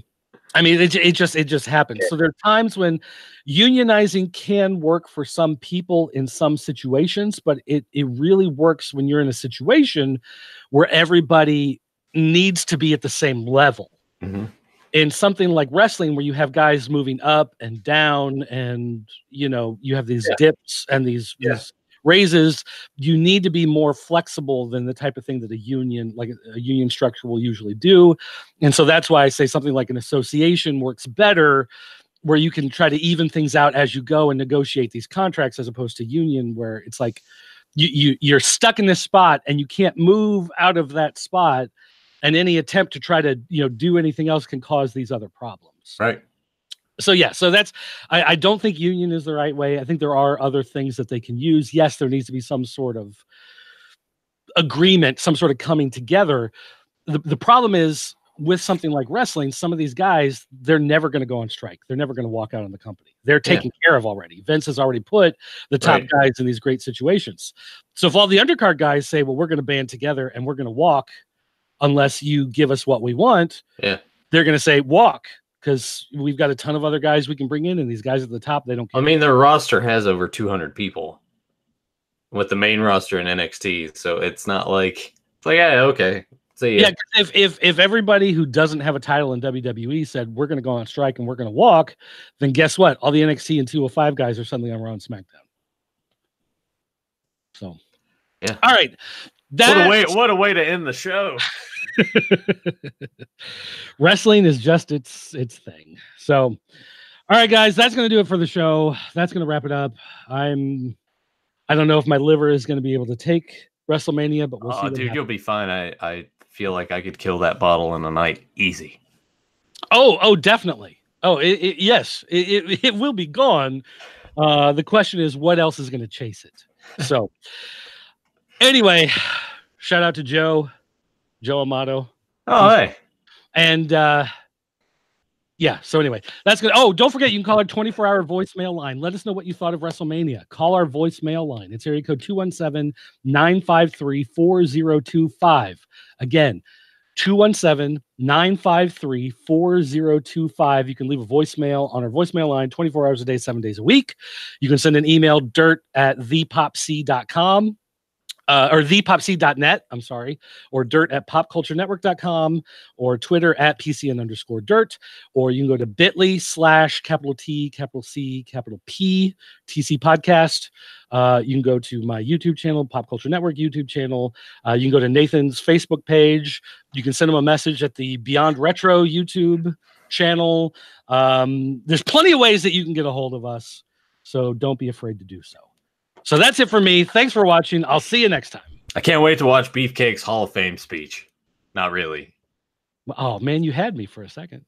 I mean, it just happens. So there are times when unionizing can work for some people in some situations, but it really works when you're in a situation where everybody needs to be at the same level. Mm-hmm. In something like wrestling, where you have guys moving up and down, and you have these dips and these raises, you need to be more flexible than the type of thing that a union structure will usually do. And so that's why I say something like an association works better, where you can try to even things out as you go and negotiate these contracts, as opposed to union, where it's like you're stuck in this spot and you can't move out of that spot. And any attempt to try to, do anything else can cause these other problems. Right. So, so that's, I don't think union is the right way. I think there are other things that they can use. Yes, there needs to be some sort of agreement, some sort of coming together. The problem is with something like wrestling, some of these guys, they're never going to go on strike. They're never going to walk out on the company. They're taken care of already. Vince has already put the top guys in these great situations. So if all the undercard guys say, well, we're going to band together and we're going to walk unless you give us what we want, they're going to say walk, because we've got a ton of other guys we can bring in, and these guys at the top, they don't care. I mean, their roster has over 200 people with the main roster in NXT, so it's not like okay. So if everybody who doesn't have a title in WWE said we're going to go on strike and we're going to walk, then guess what? All the NXT and 205 guys are suddenly on Raw and SmackDown. So, all right. What a way to end the show. Wrestling is just its thing. So, all right, guys, that's going to do it for the show. That's going to wrap it up. I don't know if my liver is going to be able to take WrestleMania, but we'll see. Dude, you'll be fine. I feel like I could kill that bottle in a night easy. Oh, definitely. Oh, yes, it will be gone. The question is, what else is going to chase it? So, anyway, shout out to Joe Amato. Oh, hey. And so anyway, that's good. Oh, don't forget, you can call our 24-hour voicemail line. Let us know what you thought of WrestleMania. Call our voicemail line. It's area code 217-953-4025. Again, 217-953-4025. You can leave a voicemail on our voicemail line 24 hours a day, 7 days a week. You can send an email, dirt@thepopc.com. Or thepopc.net, I'm sorry, or dirt@popculturenetwork.com, or Twitter @PCN_dirt, or you can go to bit.ly/T, TC podcast. You can go to my YouTube channel, Pop Culture Network YouTube channel. You can go to Nathan's Facebook page. You can send him a message at the Beyond Retro YouTube channel. There's plenty of ways that you can get a hold of us, so don't be afraid to do so. So that's it for me. Thanks for watching. I'll see you next time. I can't wait to watch Beefcake's Hall of Fame speech. Not really. Oh, man, you had me for a second.